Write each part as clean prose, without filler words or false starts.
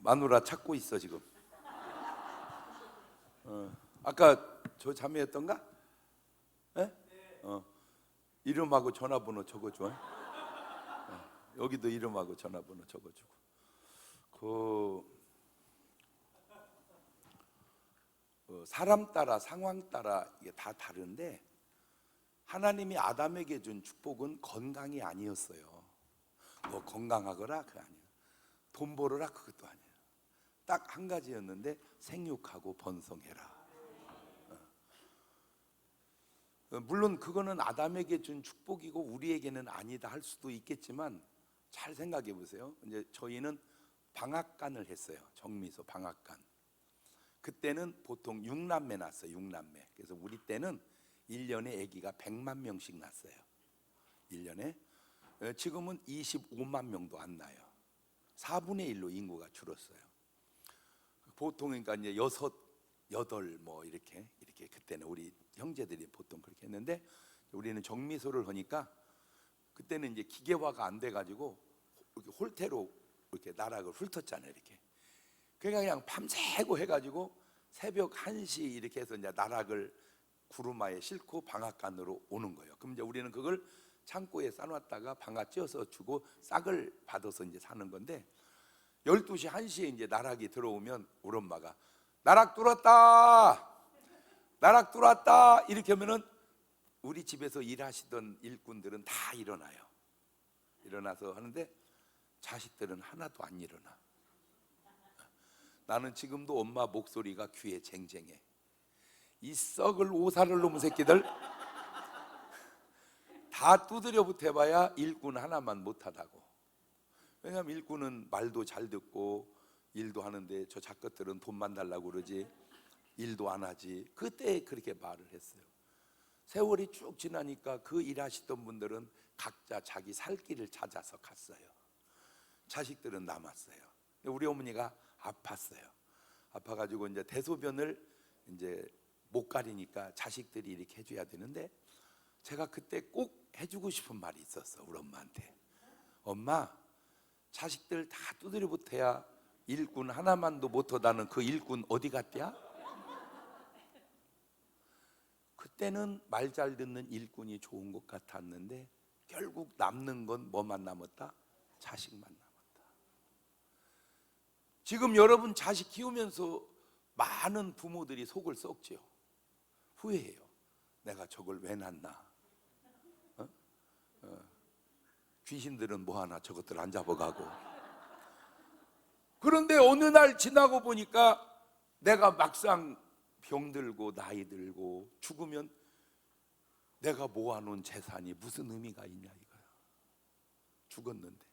마누라 찾고 있어 지금. 아까 저 자매였던가? 예? 이름하고 전화번호 적어줘. 여기도 이름하고 전화번호 적어주고. 사람 따라 상황 따라 이게 다 다른데, 하나님이 아담에게 준 축복은 건강이 아니었어요. 뭐 건강하거라 그거 아니에요. 돈 벌어라 그것도 아니에요. 딱 한 가지였는데, 생육하고 번성해라. 물론 그거는 아담에게 준 축복이고 우리에게는 아니다 할 수도 있겠지만, 잘 생각해 보세요. 이제 저희는 방앗간을 했어요. 정미소 방앗간. 그때는 보통 6남매 낳았어요. 6남매. 그래서 우리 때는 1년에 아기가 100만 명씩 낳았어요. 1년에. 지금은 25만 명도 안 나요. 4분의 1로 인구가 줄었어요. 보통 그러니까 이제 6, 8 뭐 이렇게 그때는 우리 형제들이 보통 그렇게 했는데, 우리는 정미소를 하니까 그때는 이제 기계화가 안 돼 가지고 이렇게 홀대로 이렇게 나락을 훑었잖아요. 이렇게. 그러니까 그냥 밤새고 해가지고 새벽 1시 이렇게 해서 이제 나락을 구루마에 싣고 방앗간으로 오는 거예요. 그럼 이제 우리는 그걸 창고에 싸놨다가 방앗 찧어서 주고 싹을 받아서 이제 사는 건데, 12시 1시에 이제 나락이 들어오면 우리 엄마가 나락 뚫었다, 나락 뚫었다 이렇게 하면은 우리 집에서 일하시던 일꾼들은 다 일어나요. 일어나서 하는데 자식들은 하나도 안 일어나. 나는 지금도 엄마 목소리가 귀에 쟁쟁해. 이 썩을 오살을 놈의 새끼들 다 두드려 붙어봐야 일꾼 하나만 못하다고. 왜냐하면 일꾼은 말도 잘 듣고 일도 하는데, 저 작것들은 돈만 달라고 그러지 일도 안 하지. 그때 그렇게 말을 했어요. 세월이 쭉 지나니까 그 일하시던 분들은 각자 자기 살 길을 찾아서 갔어요. 자식들은 남았어요. 우리 어머니가 아팠어요. 아파가지고 이제 대소변을 이제 못 가리니까 자식들이 이렇게 해줘야 되는데, 제가 그때 꼭 해주고 싶은 말이 있었어. 우리 엄마한테. 엄마, 자식들 다 두드려 붙어야 일꾼 하나만도 못하다는 그 일꾼 어디 갔대야? 그때는 말 잘 듣는 일꾼이 좋은 것 같았는데, 결국 남는 건 뭐만 남았다? 자식만 남았다. 지금 여러분 자식 키우면서 많은 부모들이 속을 썩지요. 후회해요. 내가 저걸 왜 낳나? 귀신들은 뭐하나 저것들 안 잡아가고. 그런데 어느 날 지나고 보니까 내가 막상 병들고 나이 들고 죽으면 내가 모아놓은 재산이 무슨 의미가 있냐 이거야. 죽었는데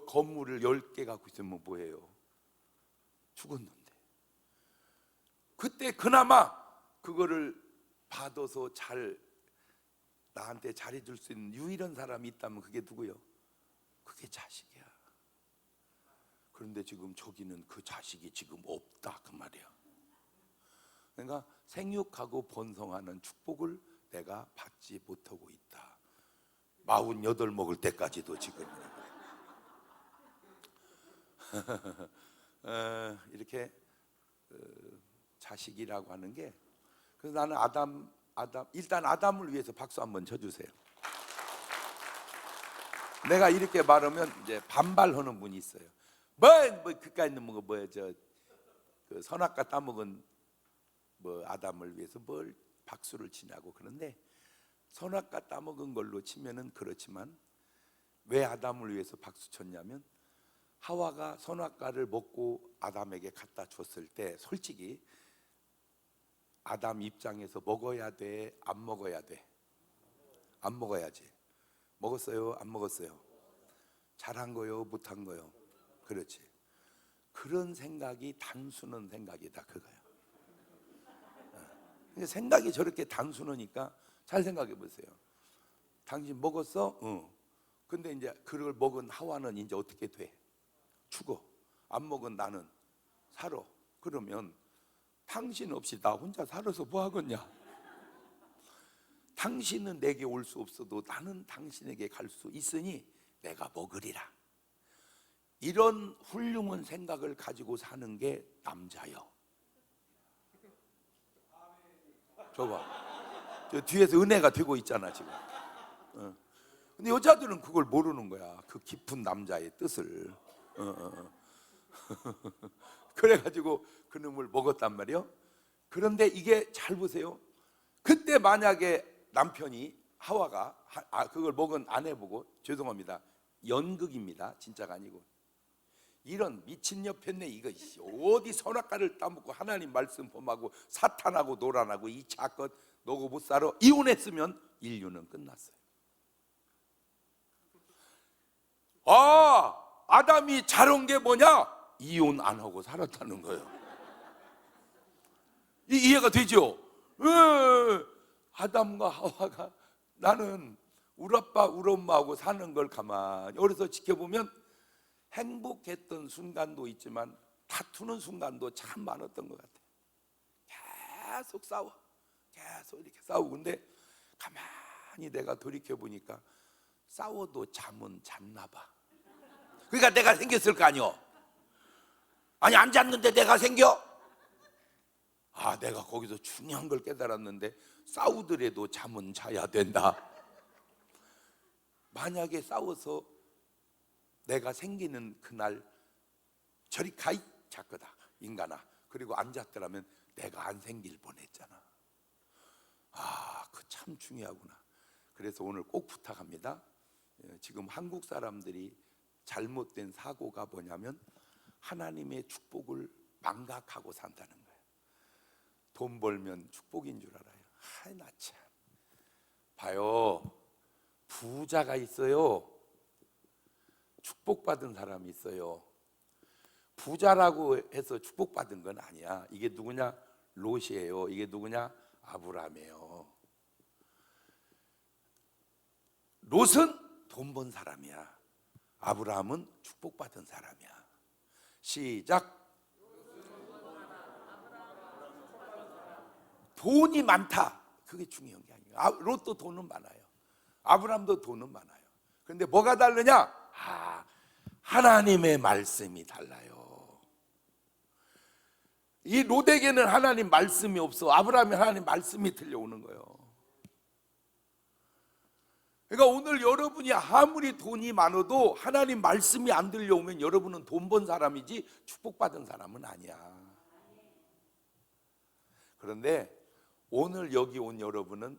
건물을 10개 갖고 있으면 뭐예요? 죽었는데. 그때 그나마 그거를 받아서 나한테 잘해줄 수 있는 유일한 사람이 있다면 그게 누구요? 그게 자식이야. 그런데 지금 저기는 그 자식이 지금 없다 그 말이야. 그러니까 생육하고 번성하는 축복을 내가 받지 못하고 있다. 48 먹을 때까지도 지금 이렇게 자식이라고 하는 게. 그래서 나는 일단 아담을 위해서 박수 한번 쳐주세요. 내가 이렇게 말하면 이제 반발하는 분이 있어요. 뭐 그까이 있는 그 선악과 따먹은 아담을 위해서 뭘 박수를 치냐고. 그런데 선악과 따먹은 걸로 치면은 그렇지만, 왜 아담을 위해서 박수 쳤냐면, 하와가 선악과를 먹고 아담에게 갖다 줬을 때 솔직히 아담 입장에서 먹어야 돼, 안 먹어야 돼? 안 먹어야지. 먹었어요, 안 먹었어요? 잘한 거요, 못한 거요? 그렇지. 그런 생각이 단순한 생각이다 그거야. 생각이 저렇게 단순하니까 잘 생각해 보세요. 당신 먹었어? 근데 이제 그걸 먹은 하와는 이제 어떻게 돼? 죽어. 안 먹은 나는 살아. 그러면 당신 없이 나 혼자 살아서 뭐 하겠냐? 당신은 내게 올 수 없어도 나는 당신에게 갈 수 있으니 내가 먹으리라. 이런 훌륭한 생각을 가지고 사는 게 남자요. 저봐, 저 뒤에서 은혜가 되고 있잖아 지금. 근데 여자들은 그걸 모르는 거야. 그 깊은 남자의 뜻을. 그래가지고 그놈을 먹었단 말이요. 그런데 이게 잘 보세요. 그때 만약에 남편이 하와가 그걸 먹은 아내보고, 죄송합니다, 연극입니다, 진짜가 아니고, 이런 미친 옆했네 이거, 어디 선악과를 따먹고 하나님 말씀 범하고 사탄하고 노란하고 이 자껏 너고 못 살아, 이혼했으면 인류는 끝났어요. 아담이 잘한 게 뭐냐? 이혼 안 하고 살았다는 거예요. 이해가 되죠? 아담과 하와가, 나는 우리 아빠 우리 엄마하고 사는 걸 가만히 어려서 지켜보면 행복했던 순간도 있지만 다투는 순간도 참 많았던 것 같아요. 계속 싸워, 계속 이렇게 싸우고. 근데 가만히 내가 돌이켜보니까 싸워도 잠은 잤나 봐. 그러니까 내가 생겼을 거 아니오. 아니 안 잤는데 내가 생겨? 내가 거기서 중요한 걸 깨달았는데 싸우더라도 잠은 자야 된다. 만약에 싸워서 내가 생기는 그날 저리 가이 자거다 인간아, 그리고 안 잤더라면 내가 안 생길 뻔했잖아. 그 참 중요하구나. 그래서 오늘 꼭 부탁합니다. 지금 한국 사람들이 잘못된 사고가 뭐냐면 하나님의 축복을 망각하고 산다는 거예요. 돈 벌면 축복인 줄 알아요. 나 참. 봐요, 부자가 있어요, 축복받은 사람이 있어요. 부자라고 해서 축복받은 건 아니야. 이게 누구냐? 롯이에요. 이게 누구냐? 아브라함이에요. 롯은 돈 번 사람이야. 아브라함은 축복받은 사람이야. 시작. 돈이 많다, 그게 중요한 게 아니에요. 롯도 돈은 많아요. 아브라함도 돈은 많아요. 그런데 뭐가 다르냐? 하나님의 말씀이 달라요. 이 롯에게는 하나님 말씀이 없어. 아브라함이 하나님 말씀이 들려오는 거예요. 그러니까 오늘 여러분이 아무리 돈이 많아도 하나님 말씀이 안 들려오면 여러분은 돈 번 사람이지 축복받은 사람은 아니야. 그런데 오늘 여기 온 여러분은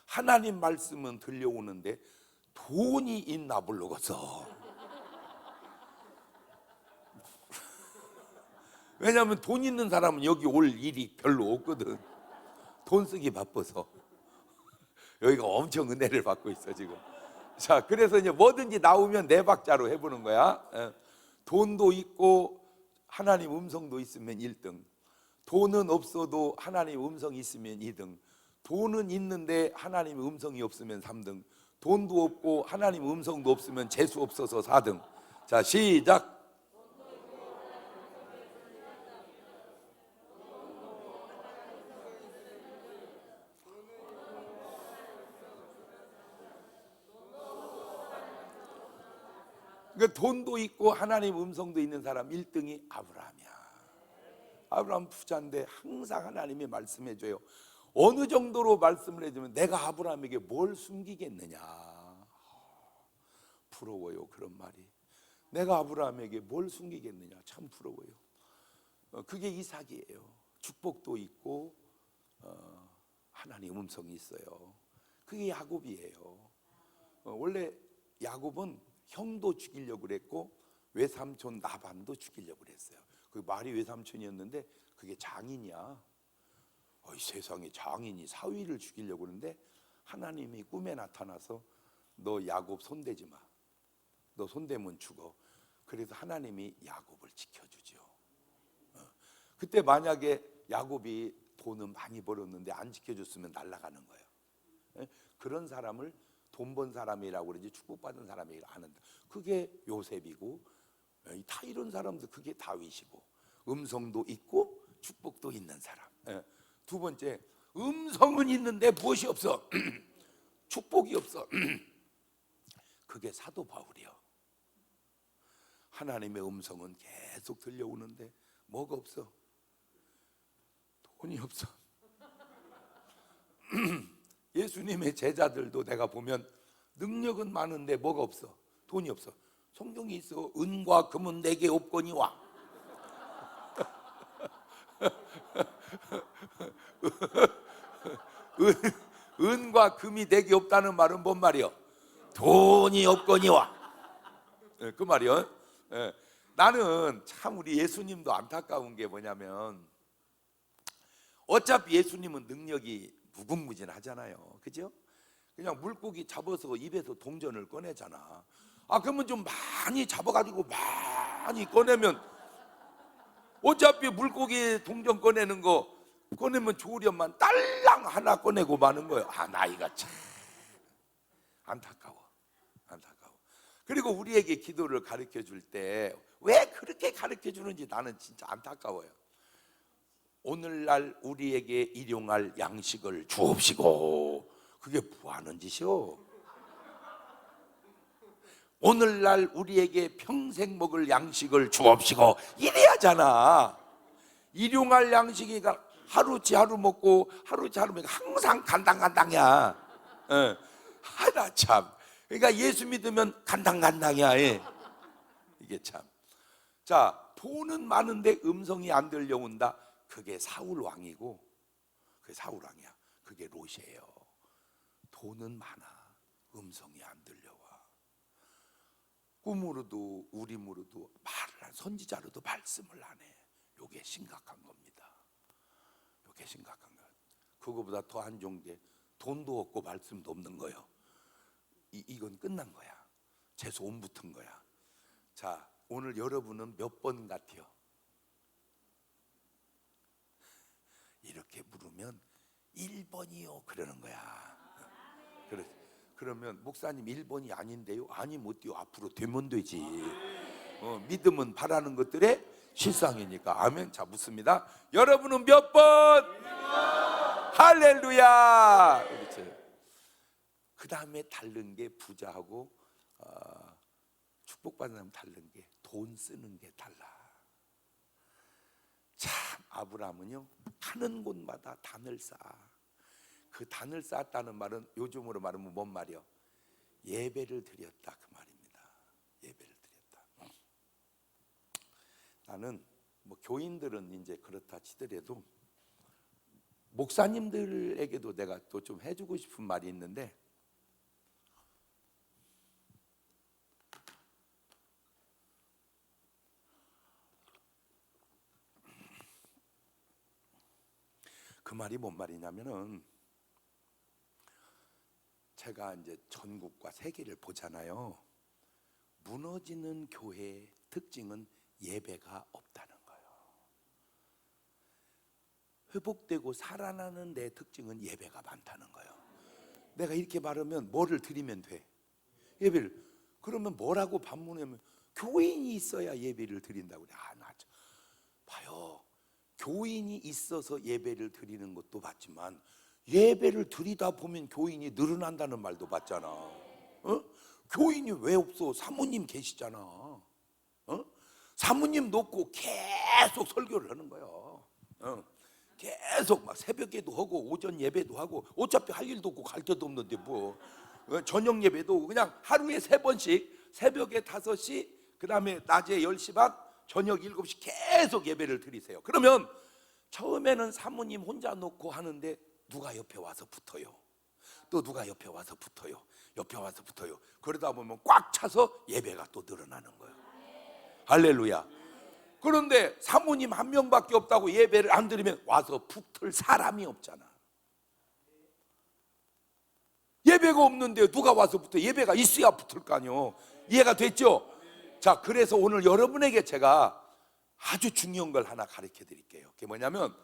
하나님 말씀은 들려오는데 돈이 있나 모르겠어. 왜냐하면 돈 있는 사람은 여기 올 일이 별로 없거든. 돈 쓰기 바빠서. 여기가 엄청 은혜를 받고 있어 지금. 자, 그래서 이제 뭐든지 나오면 네 박자로 해보는 거야. 돈도 있고 하나님 음성도 있으면 1등. 돈은 없어도 하나님 음성이 있으면 2등. 돈은 있는데 하나님 음성이 없으면 3등. 돈도 없고 하나님 음성도 없으면 재수 없어서 4등. 자, 시작. 그러니까 돈도 있고 하나님 음성도 있는 사람 1등이 아브라함이야. 아브라함 부자인데 항상 하나님이 말씀해줘요. 어느 정도로 말씀을 해주면 내가 아브라함에게 뭘 숨기겠느냐. 부러워요, 그런 말이. 내가 아브라함에게 뭘 숨기겠느냐. 참 부러워요. 그게 이삭이에요. 축복도 있고 하나님 음성이 있어요. 그게 야곱이에요. 원래 야곱은 형도 죽이려고 그랬고 외삼촌 나반도 죽이려고 그랬어요. 그 말이 외삼촌이었는데 그게 장인이야. 세상에 장인이 사위를 죽이려고 그러는데 하나님이 꿈에 나타나서 너 야곱 손대지 마. 너 손대면 죽어. 그래서 하나님이 야곱을 지켜주죠. 그때 만약에 야곱이 돈은 많이 벌었는데 안 지켜줬으면 날아가는 거예요. 그런 사람을 돈 번 사람이라고 그러지 축복받은 사람이라고 하는데 그게 요셉이고 다 이런 사람들 그게 다윗이고 음성도 있고 축복도 있는 사람. 두 번째, 음성은 있는데 무엇이 없어? 축복이 없어. 그게 사도 바울이요. 하나님의 음성은 계속 들려오는데 뭐가 없어? 돈이 없어. 예수님의 제자들도 내가 보면 능력은 많은데 뭐가 없어? 돈이 없어. 성경이 있어. 은과 금은 내게 없거니와. 은과 금이 내게 없다는 말은 뭔 말이요? 돈이 없거니와. 그 말이요. 나는 참 우리 예수님도 안타까운 게 뭐냐면 어차피 예수님은 능력이 무궁무진하잖아요. 그죠? 그냥 물고기 잡아서 입에서 동전을 꺼내잖아. 그러면 좀 많이 잡아가지고 많이 꺼내면 어차피 물고기 동전 꺼내는 거 꺼내면 좋으련만 딸랑 하나 꺼내고 마는 거예요. 나이가 참 안타까워. 그리고 우리에게 기도를 가르쳐 줄 때 왜 그렇게 가르쳐 주는지 나는 진짜 안타까워요. 오늘날 우리에게 일용할 양식을 주옵시고. 그게 뭐 하는 짓이요? 오늘날 우리에게 평생 먹을 양식을 주옵시고 이래야잖아. 일용할 양식이가 하루치 하루 먹고 하루치 하루 먹고 항상 간당간당이야. 하나 참. 그러니까 예수 믿으면 간당간당이야. 이게 참. 자, 돈은 많은데 음성이 안 들려온다. 그게 사울 왕이고, 그게 사울 왕이야. 그게 롯이에요. 돈은 많아. 음성이 안 들려와. 꿈으로도 우림으로도 말을 한 선지자로도 말씀을 안 해. 이게 심각한 겁니다. 이게 심각한 거야. 그거보다 더 안 좋은 게 돈도 없고 말씀도 없는 거예요. 이건 끝난 거야. 재수 온 붙은 거야. 자, 오늘 여러분은 몇 번 같아요? 이렇게 물으면 1번이요 그러는 거야. 그러면 목사님 1번이 아닌데요? 아니 못 뛰어. 앞으로 되면 되지. 믿음은 바라는 것들의 실상이니까. 아멘. 자, 묻습니다. 여러분은 몇 번? 1번. 할렐루야. 그렇지. 그 다음에 다른 게 부자하고 축복받는 사람 다른 게 돈 쓰는 게 달라. 참, 아브라함은요 가는 곳마다 단을 쌓아. 그 단을 쌓았다는 말은 요즘으로 말하면 뭔 말이요? 예배를 드렸다 그 말입니다. 예배를 드렸다. 나는 뭐 교인들은 이제 그렇다 치더라도 목사님들에게도 내가 또 좀 해주고 싶은 말이 있는데, 그 말이 뭔 말이냐면은 제가 이제 전국과 세계를 보잖아요. 무너지는 교회의 특징은 예배가 없다는 거예요. 회복되고 살아나는 내 특징은 예배가 많다는 거예요. 내가 이렇게 말하면 뭐를 드리면 돼? 예배를. 그러면 뭐라고 반문하면 교인이 있어야 예배를 드린다고 그래. 나 봐요. 교인이 있어서 예배를 드리는 것도 봤지만 예배를 드리다 보면 교인이 늘어난다는 말도 봤잖아. 교인이 왜 없어? 사모님 계시잖아. 사모님 놓고 계속 설교를 하는 거예요. 계속 막 새벽에도 하고 오전 예배도 하고, 어차피 할 일도 없고 갈 데도 없는데 뭐. 저녁 예배도 그냥 하루에 3번씩, 새벽에 5시, 그 다음에 낮에 10시 반, 저녁 7시 계속 예배를 드리세요. 그러면 처음에는 사모님 혼자 놓고 하는데 누가 옆에 와서 붙어요. 또 누가 옆에 와서 붙어요. 옆에 와서 붙어요. 그러다 보면 꽉 차서 예배가 또 늘어나는 거예요. 할렐루야. 그런데 사모님 한 명밖에 없다고 예배를 안 드리면 와서 붙을 사람이 없잖아. 예배가 없는데 누가 와서 붙어? 예배가 있어야 붙을 거 아니요. 이해가 됐죠? 자, 그래서 오늘 여러분에게 제가 아주 중요한 걸 하나 가르쳐 드릴게요. 그게 뭐냐면,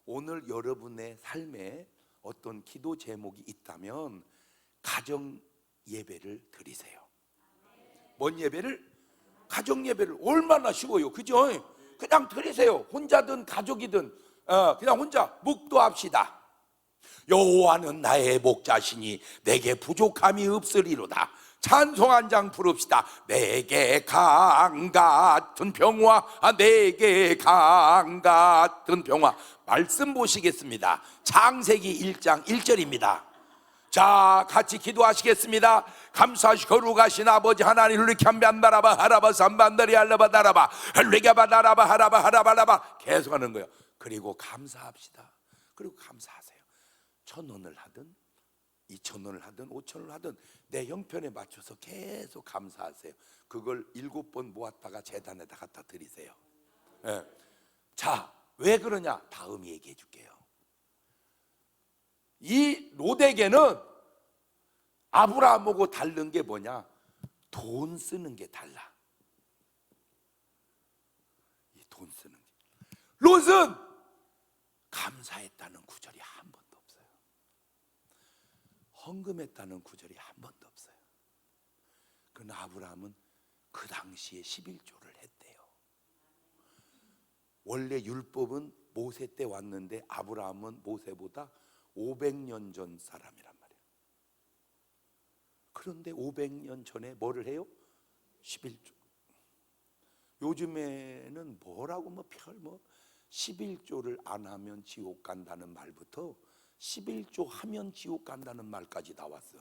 오늘 여러분의 삶에 어떤 기도 제목이 있다면 가정 예배를 드리세요. 뭔 예배를? 가정 예배를. 얼마나 쉬워요. 그죠? 그냥 드리세요. 혼자든 가족이든 그냥 혼자 묵도합시다. 여호와는 나의 목자시니 내게 부족함이 없으리로다. 찬송 한 장 부릅시다. 내게 강 같은 평화, 내게 강 같은 평화. 말씀 보시겠습니다. 창세기 1장 1절입니다. 자, 같이 기도하시겠습니다. 감사하시 거룩하신 아버지 하나님, 룰리캄반바라바 하라바 삼반다리 알라바 다라바 할리가바 다라바 하라바 하라바라바 계속하는 거예요. 그리고 감사합시다. 그리고 감사하세요. 1,000원을 하든 2,000원을 하든 5,000원을 하든 내 형편에 맞춰서 계속 감사하세요. 그걸 7번 모았다가 재단에다 갖다 드리세요. 네. 자, 왜 그러냐? 다음 얘기해 줄게요. 이 롯에게는 아브라함하고 다른 게 뭐냐? 돈 쓰는 게 달라. 이 돈 쓰는 게. 롯은 감사했다는 구절이 한 번도 없어요. 헌금했다는 구절이 한 번도 없어요. 그러나 아브라함은 그 당시에 11조를 했대요. 원래 율법은 모세 때 왔는데 아브라함은 모세보다 500년 전 사람이란 말이에요. 그런데 500년 전에 뭐를 해요? 11조. 요즘에는 뭐라고 별 11조를 안 하면 지옥 간다는 말부터 11조 하면 지옥 간다는 말까지 나왔어.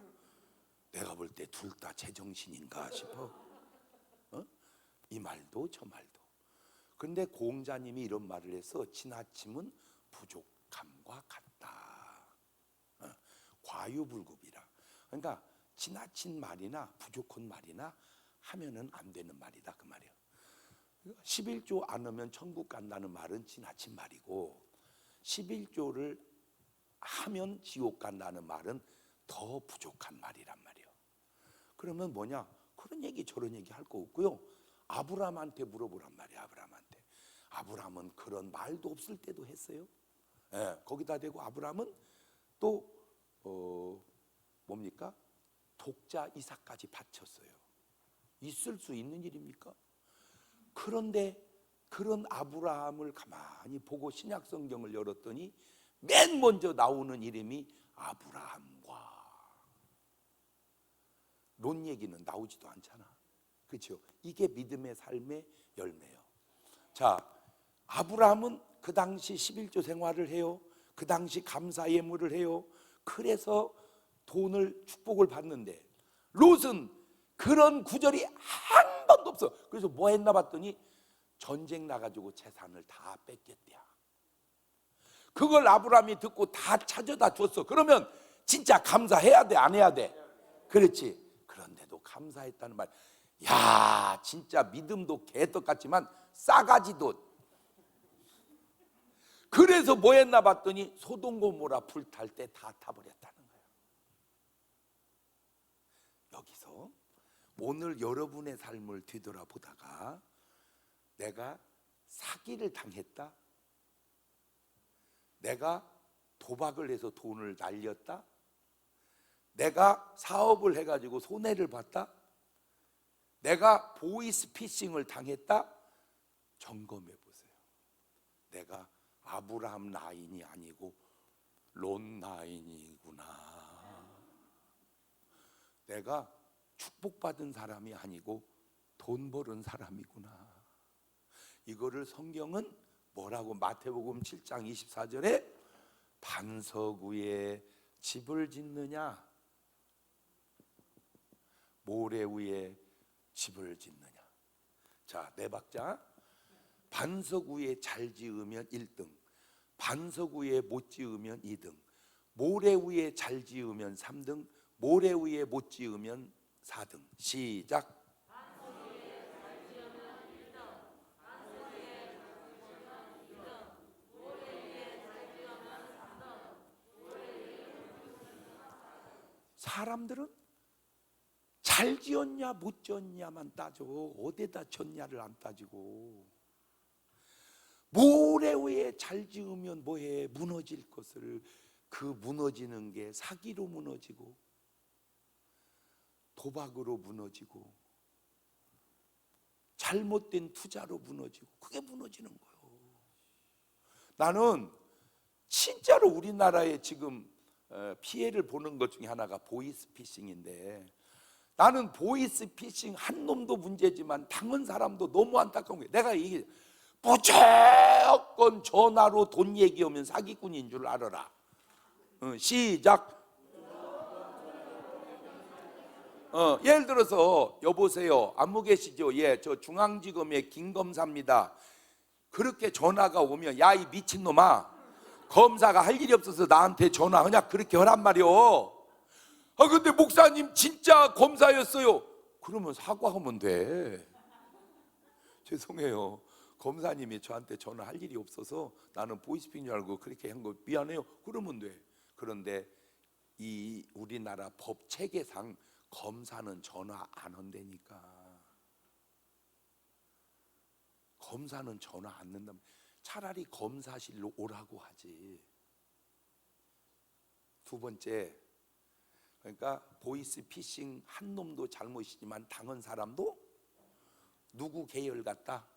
내가 볼 때 둘 다 제정신인가 싶어. 이 말도 저 말도. 근데 공자님이 이런 말을 해서 지나침은 부족함과 같다. 과유불급이라. 그러니까 지나친 말이나 부족한 말이나 하면은 안 되는 말이다 그 말이에요. 11조 안 하면 천국 간다는 말은 지나친 말이고 11조를 하면 지옥 간다는 말은 더 부족한 말이란 말이에요. 그러면 뭐냐? 그런 얘기 저런 얘기 할 거 없고요. 아브라함한테 물어보란 말이에요. 아브라함은 그런 말도 없을 때도 했어요. 예, 거기다 대고 아브라함은 또 뭡니까? 독자 이삭까지 바쳤어요. 있을 수 있는 일입니까? 그런데 그런 아브라함을 가만히 보고 신약 성경을 열었더니 맨 먼저 나오는 이름이 아브라함과 롯 얘기는 나오지도 않잖아. 그렇죠? 이게 믿음의 삶의 열매예요. 자, 아브라함은 그 당시 11조 생활을 해요. 그 당시 감사 예물을 해요. 그래서 돈을 축복을 받는데 롯은 그런 구절이 한 번도 없어. 그래서 뭐 했나 봤더니 전쟁 나가지고 재산을 다 뺏겼대요. 그걸 아브라함이 듣고 다 찾아다 줬어. 그러면 진짜 감사해야 돼, 안 해야 돼? 그렇지. 그런데도 감사했다는 말. 야, 진짜 믿음도 개떡 같지만 싸가지도. 그래서 뭐 했나 봤더니 소돔 고모라 불탈 때 다 타버렸다는 거예요. 여기서 오늘 여러분의 삶을 뒤돌아보다가 내가 사기를 당했다? 내가 도박을 해서 돈을 날렸다? 내가 사업을 해가지고 손해를 봤다? 내가 보이스피싱을 당했다? 점검해 보세요. 내가 아브라함 라인이 아니고 롯 라인이구나. 내가 축복받은 사람이 아니고 돈 버는 사람이구나. 이거를 성경은 뭐라고? 마태복음 7장 24절에 반석 위에 집을 짓느냐 모래 위에 집을 짓느냐. 자, 네 박자. 반석 위에 잘 지으면 1등, 반석 위에 못 지으면 2등, 모래 위에 잘 지으면 3등, 모래 위에 못 지으면 4등. 시작. 사람들은 잘 지었냐 못 지었냐만 따져. 어디다 졌냐를 안 따지고. 모래 위에 잘 지으면 뭐해? 무너질 것을. 그 무너지는 게 사기로 무너지고 도박으로 무너지고 잘못된 투자로 무너지고 그게 무너지는 거예요. 나는 진짜로 우리나라에 지금 피해를 보는 것 중에 하나가 보이스피싱인데 나는 보이스피싱 한 놈도 문제지만 당한 사람도 너무 안타까운 거예요. 내가 이게 무조건 전화로 돈 얘기하면 사기꾼인 줄 알아라. 시작. 예를 들어서 여보세요, 안무 계시죠? 예, 저 중앙지검의 김검사입니다. 그렇게 전화가 오면 야, 이 미친놈아, 검사가 할 일이 없어서 나한테 전화하냐, 그렇게 하란 말이오. 근데 목사님 진짜 검사였어요. 그러면 사과하면 돼. 죄송해요, 검사님이 저한테 전화할 일이 없어서 나는 보이스피싱 줄 알고 그렇게 한 거 미안해요. 그러면 돼. 그런데 이 우리나라 법 체계상 검사는 전화 안 한다니까. 검사는 전화 안 한다면 차라리 검사실로 오라고 하지. 두 번째, 그러니까 보이스피싱 한 놈도 잘못이지만 당한 사람도 누구 계열 같다?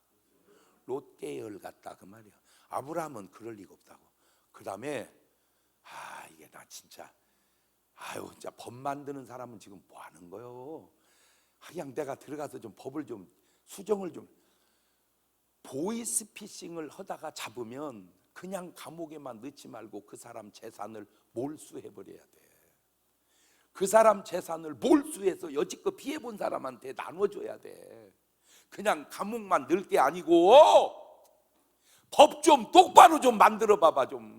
롯 계열 같다, 그 말이야. 아브라함은 그럴 리가 없다고. 그 다음에 이게 나 진짜 진짜 법 만드는 사람은 지금 뭐 하는 거요? 그냥 내가 들어가서 좀 법을 좀 수정을 좀. 보이스피싱을 하다가 잡으면 그냥 감옥에만 넣지 말고 그 사람 재산을 몰수해 버려야 돼. 그 사람 재산을 몰수해서 여지껏 피해본 사람한테 나눠줘야 돼. 그냥 감옥만 넣을 게 아니고 법 좀 똑바로 좀 만들어 봐봐 좀.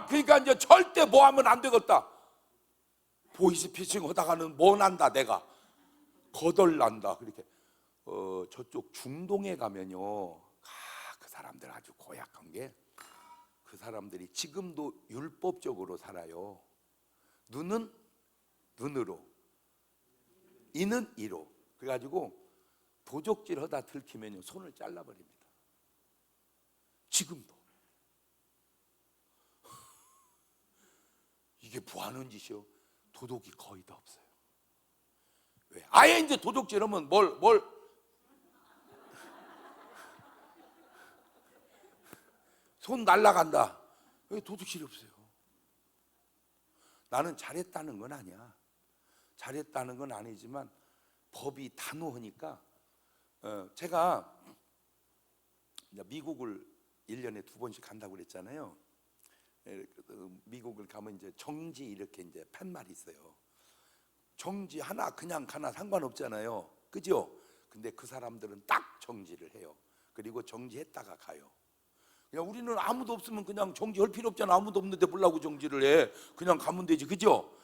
그러니까 이제 절대 뭐 하면 안 되겠다. 보이스피싱 하다가는 뭐 난다, 내가 거덜난다. 그렇게 저쪽 중동에 가면요, 그 사람들 아주 고약한 게, 그 사람들이 지금도 율법적으로 살아요. 눈은 눈으로, 이는 이로. 그래가지고 도적질 하다 들키면요 손을 잘라버립니다. 지금도. 이게 뭐 하는 짓이요? 도둑이 거의 다 없어요. 왜? 아예 이제 도둑질하면 뭘 손 날라간다. 왜 도둑질이 없어요? 나는 잘했다는 건 아니야. 잘했다는 건 아니지만 법이 단호하니까. 제가 미국을 1년에 2번씩 간다고 그랬잖아요. 미국을 가면 이제 정지 이렇게 이제 팻말이 있어요. 정지 하나 그냥 가나 상관없잖아요, 그죠? 근데 그 사람들은 딱 정지를 해요. 그리고 정지했다가 가요. 그냥 우리는 아무도 없으면 그냥 정지할 필요 없잖아. 아무도 없는데 뭐라고 정지를 해? 그냥 가면 되지, 그죠?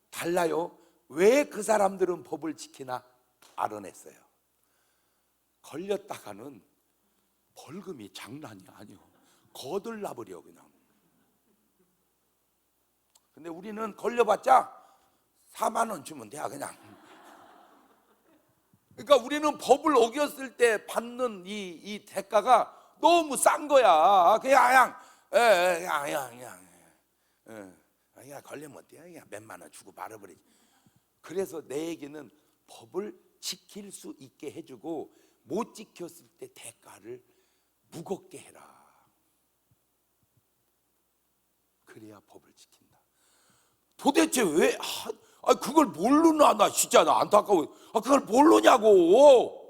달라요. 왜 그 사람들은 법을 지키나 알아냈어요. 걸렸다가는 벌금이 장난이 아니요. 거들나버려 그냥. 근데 우리는 걸려봤자 4만 원 주면 돼 그냥. 그러니까 우리는 법을 어겼을 때 받는 이 대가가 너무 싼 거야. 그냥 걸리면 어때? 그냥 몇만 원 주고 말아버리지. 그래서 내 얘기는 법을 지킬 수 있게 해주고 못 지켰을 때 대가를 무겁게 해라. 그래야 법을 지킨다. 도대체 왜 그걸 모르나? 나 진짜 나 안타까워. 그걸 모르냐고.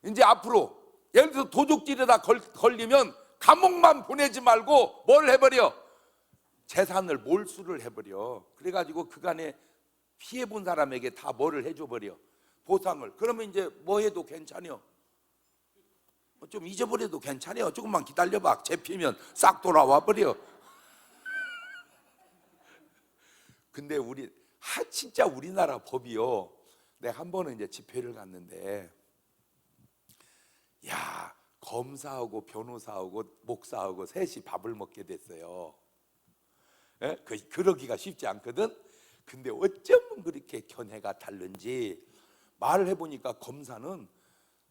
이제 앞으로 예를 들어서 도둑질에다 걸리면 감옥만 보내지 말고 뭘 해버려? 재산을 몰수를 해버려. 그래가지고 그간에 피해본 사람에게 다 뭐를 해줘버려? 보상을. 그러면 이제 뭐 해도 괜찮아요. 좀 잊어버려도 괜찮아요. 조금만 기다려봐. 잡히면 싹 돌아와 버려. 근데 진짜 우리나라 법이요. 내가 한 번은 이제 집회를 갔는데, 야, 검사하고 변호사하고 목사하고 셋이 밥을 먹게 됐어요. 그러기가 쉽지 않거든. 근데 어쩌면 그렇게 견해가 다른지 말을 해보니까 검사는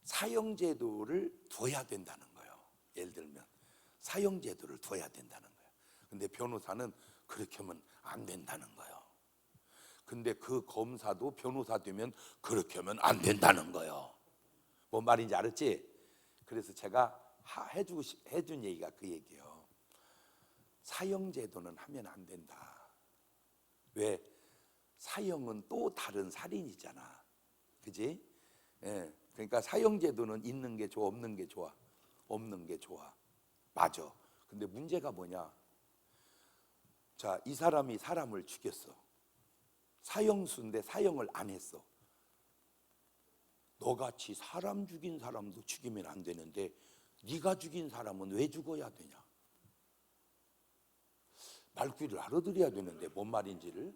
사형제도를 둬야 된다는 거예요. 예를 들면 사형제도를 둬야 된다는 거예요. 근데 변호사는 그렇게 하면 안 된다는 거예요. 근데 그 검사도 변호사 되면 그렇게 하면 안 된다는 거예요. 뭔 말인지 알았지? 그래서 제가 해준 얘기가 그 얘기예요. 사형제도는 하면 안 된다. 왜? 사형은 또 다른 살인이잖아. 그지? 예. 그러니까 사형제도는 있는 게 좋아, 없는 게 좋아? 없는 게 좋아. 맞아. 근데 문제가 뭐냐? 자, 이 사람이 사람을 죽였어. 사형수인데 사형을 안 했어. 너같이 사람 죽인 사람도 죽이면 안 되는데 네가 죽인 사람은 왜 죽어야 되냐? 말귀를 알아들어야 되는데 뭔 말인지를.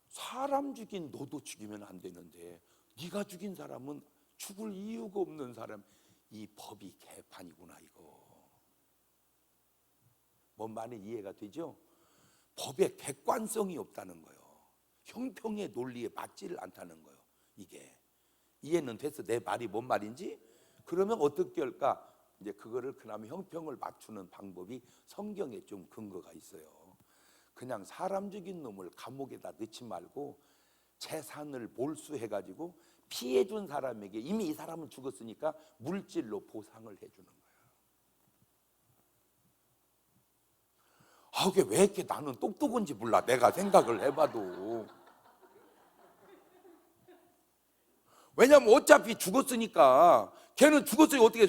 사람 죽인 너도 죽이면 안 되는데 네가 죽인 사람은 죽을 이유가 없는 사람. 이 법이 개판이구나 이거. 뭔 말인지 이해가 되죠? 법에 객관성이 없다는 거예요. 형평의 논리에 맞지를 않다는 거예요. 이게 이해는 됐어? 내 말이 뭔 말인지? 그러면 어떻게 할까? 이제 그거를 그나마 형평을 맞추는 방법이 성경에 좀 근거가 있어요. 그냥 사람 죽인 놈을 감옥에다 넣지 말고 재산을 몰수해가지고 피해준 사람에게, 이미 이 사람은 죽었으니까 물질로 보상을 해주는 거예요. 이게 왜 이렇게 나는 똑똑한지 몰라. 내가 생각을 해봐도. 왜냐면 어차피 죽었으니까. 걔는 죽었으니 어떻게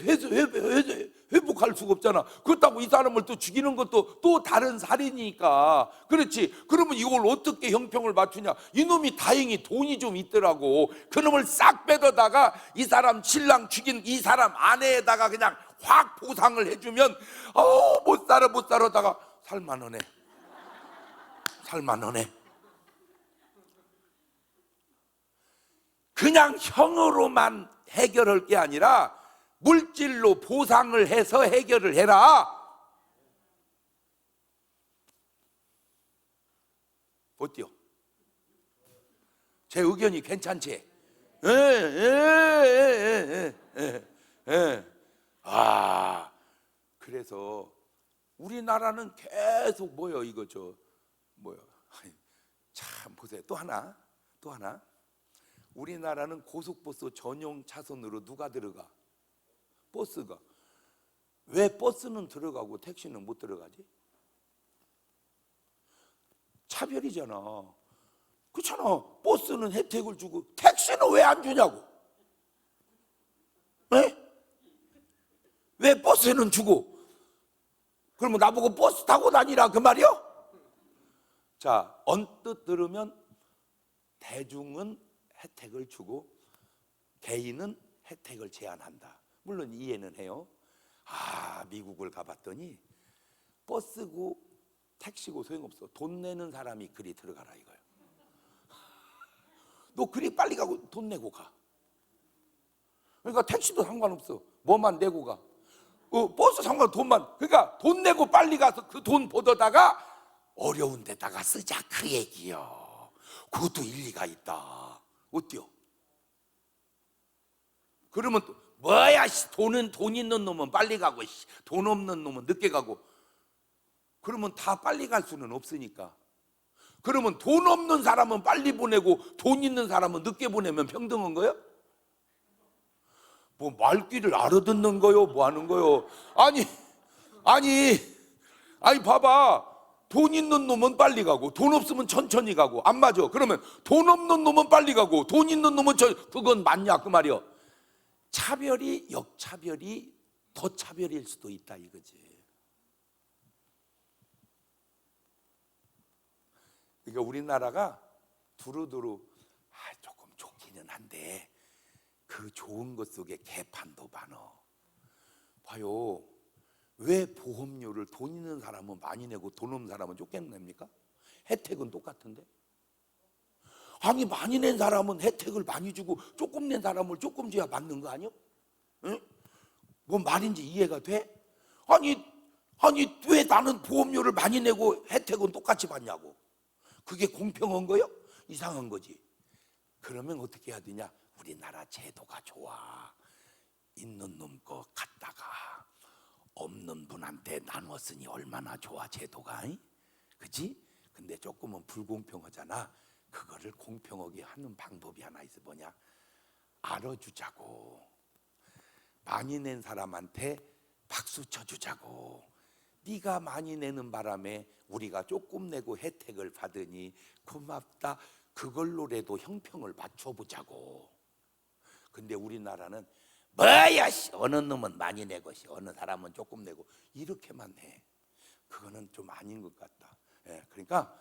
회복할 수가 없잖아. 그렇다고 이 사람을 또 죽이는 것도 또 다른 살인이니까. 그렇지. 그러면 이걸 어떻게 형평을 맞추냐? 이놈이 다행히 돈이 좀 있더라고. 그놈을 싹 빼다가 이 사람 신랑 죽인 이 사람 아내에다가 그냥 확 보상을 해주면 못 살아다가 살만하네. 그냥 형으로만 해결할 게 아니라 물질로 보상을 해서 해결을 해라. 어때요? 제 의견이 괜찮지? 그래서 우리나라는 계속 참 보세요. 또 하나. 우리나라는 고속버스 전용 차선으로 누가 들어가? 버스가. 왜 버스는 들어가고 택시는 못 들어가지? 차별이잖아. 그렇잖아. 버스는 혜택을 주고 택시는 왜 안 주냐고. 왜 버스는 주고 그러면 나보고 버스 타고 다니라 그 말이요? 자, 언뜻 들으면 대중은 혜택을 주고 개인은 혜택을 제한한다. 물론 이해는 해요. 미국을 가봤더니 버스고 택시고 소용없어. 돈 내는 사람이 그리 들어가라 이거예요. 너 그리 빨리 가고 돈 내고 가. 그러니까 택시도 상관없어. 뭐만 내고 가. 버스 상관 돈만. 그러니까 돈 내고 빨리 가서 그 돈 벌어다가 어려운 데다가 쓰자 그 얘기요. 그것도 일리가 있다. 어때요? 그러면 또 뭐야, 돈 있는 놈은 빨리 가고 돈 없는 놈은 늦게 가고. 그러면 다 빨리 갈 수는 없으니까. 그러면 돈 없는 사람은 빨리 보내고 돈 있는 사람은 늦게 보내면 평등한 거예요? 뭐 말귀를 알아듣는 거요? 뭐 하는 거요? 아니 봐봐. 돈 있는 놈은 빨리 가고 돈 없으면 천천히 가고. 안 맞아. 그러면 돈 없는 놈은 빨리 가고 돈 있는 놈은 그건 맞냐 그 말이요. 차별이 역차별이 더 차별일 수도 있다 이거지. 그러니까 우리나라가 두루두루 조금 좋기는 한데 그 좋은 것 속에 개판도 많어. 봐요. 왜 보험료를 돈 있는 사람은 많이 내고 돈 없는 사람은 조금 냅니까? 혜택은 똑같은데. 많이 낸 사람은 혜택을 많이 주고 조금 낸 사람을 조금 줘야 맞는 거 아니요? 응? 뭔 말인지 이해가 돼? 왜 나는 보험료를 많이 내고 혜택은 똑같이 받냐고. 그게 공평한 거요? 이상한 거지. 그러면 어떻게 해야 되냐? 우리나라 제도가 좋아. 있는 놈 거 갖다가 없는 분한테 나눴으니 얼마나 좋아 제도가. 그치? 근데 조금은 불공평하잖아. 그거를 공평하게 하는 방법이 하나 있어. 뭐냐? 알아주자고. 많이 낸 사람한테 박수 쳐주자고. 네가 많이 내는 바람에 우리가 조금 내고 혜택을 받으니 고맙다. 그걸로라도 형평을 맞춰보자고. 근데 우리나라는 뭐야, 어느 놈은 많이 내고 어느 사람은 조금 내고 이렇게만 해. 그거는 좀 아닌 것 같다. 그러니까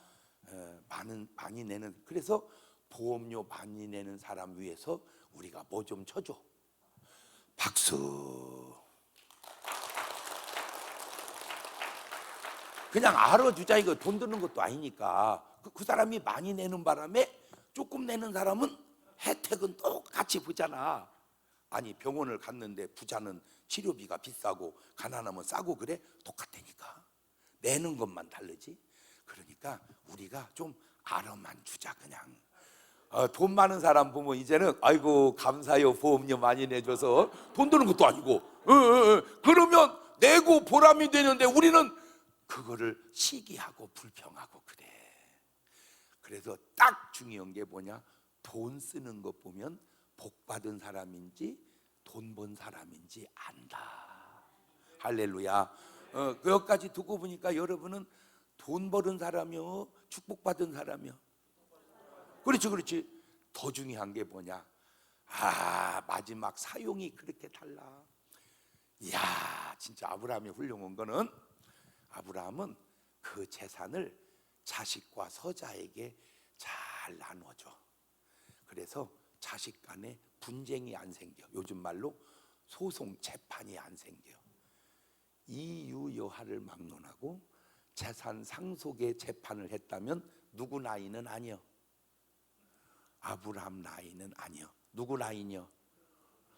많이 내는, 그래서 보험료 많이 내는 사람 위해서 우리가 뭐 좀 쳐줘. 박수. 그냥 알아주자. 이거 돈 드는 것도 아니니까. 그 사람이 많이 내는 바람에 조금 내는 사람은 혜택은 똑같이 보잖아. 아니, 병원을 갔는데 부자는 치료비가 비싸고 가난하면 싸고 그래? 똑같다니까. 내는 것만 다르지. 그러니까 우리가 좀 알아만 주자. 그냥 돈 많은 사람 보면 이제는 아이고 감사해요, 보험료 많이 내줘서. 돈 드는 것도 아니고 그러면 내고 보람이 되는데 우리는 그거를 시기하고 불평하고 그래. 그래서 딱 중요한 게 뭐냐, 돈 쓰는 것 보면 복 받은 사람인지 돈 번 사람인지 안다. 할렐루야. 그것까지 두고 보니까 여러분은 돈 버는 사람이요, 축복받은 사람이요? 그렇지. 더 중요한 게 뭐냐, 마지막 사용이 그렇게 달라. 이야, 진짜 아브라함이 훌륭한 거는, 아브라함은 그 재산을 자식과 서자에게 잘 나눠줘. 그래서 자식 간에 분쟁이 안 생겨. 요즘 말로 소송 재판이 안 생겨. 이유여하를 막론하고 재산 상속의 재판을 했다면 누구 나이는 아니요? 아브라함 나이는 아니요. 누구 나이냐?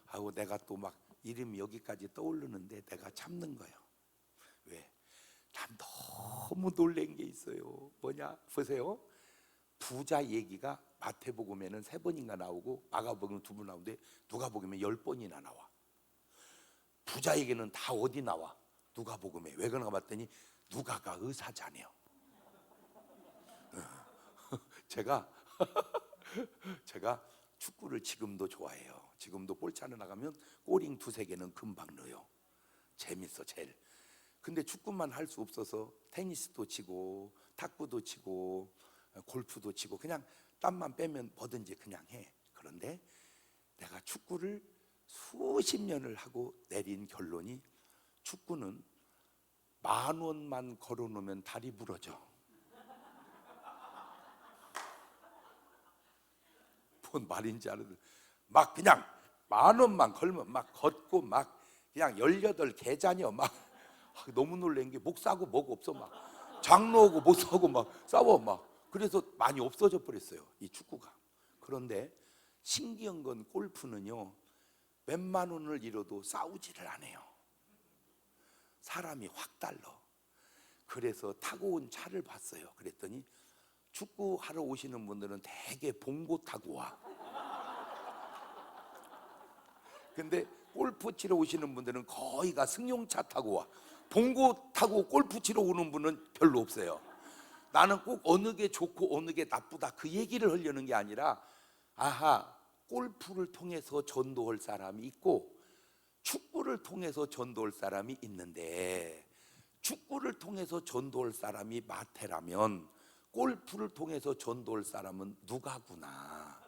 아고 내가 또 막 이름이 여기까지 떠오르는데 내가 참는 거예요. 왜? 난 너무 놀란 게 있어요. 뭐냐? 보세요. 부자 얘기가 마태복음에는 3번인가 나오고 마가복음은 2번 나오는데 누가복음에 10번이나 나와. 부자 얘기는 다 어디 나와? 누가복음에. 왜 그런가 봤더니 누가가 의사잖아요. 제가 축구를 지금도 좋아해요. 지금도 볼 차는 나가면 골링 2-3개는 금방 넣어요. 재밌어 제일. 근데 축구만 할 수 없어서 테니스도 치고 탁구도 치고 골프도 치고 그냥 땀만 빼면 뭐든지 그냥 해. 그런데 내가 축구를 수십 년을 하고 내린 결론이, 축구는 10,000원만 걸어놓으면 다리 부러져. 뭔 말인지 알아도 막 그냥 10,000원만 걸면 막 걷고 막 그냥 18계자녀 막 너무 놀란 게 목 싸고 뭐가 없어. 막 장로 오고 못 사고 막 싸워 막. 그래서 많이 없어져 버렸어요, 이 축구가. 그런데 신기한 건 골프는요, 몇만 원을 잃어도 싸우지를 않아요. 사람이 확 달라. 그래서 타고 온 차를 봤어요. 그랬더니 축구하러 오시는 분들은 대개 봉고 타고 와. 근데 골프 치러 오시는 분들은 거의가 승용차 타고 와. 봉고 타고 골프 치러 오는 분은 별로 없어요. 나는 꼭 어느 게 좋고 어느 게 나쁘다 그 얘기를 하려는 게 아니라, 골프를 통해서 전도할 사람이 있고 축구를 통해서 전도할 사람이 있는데, 축구를 통해서 전도할 사람이 마태라면 골프를 통해서 전도할 사람은 누가구나.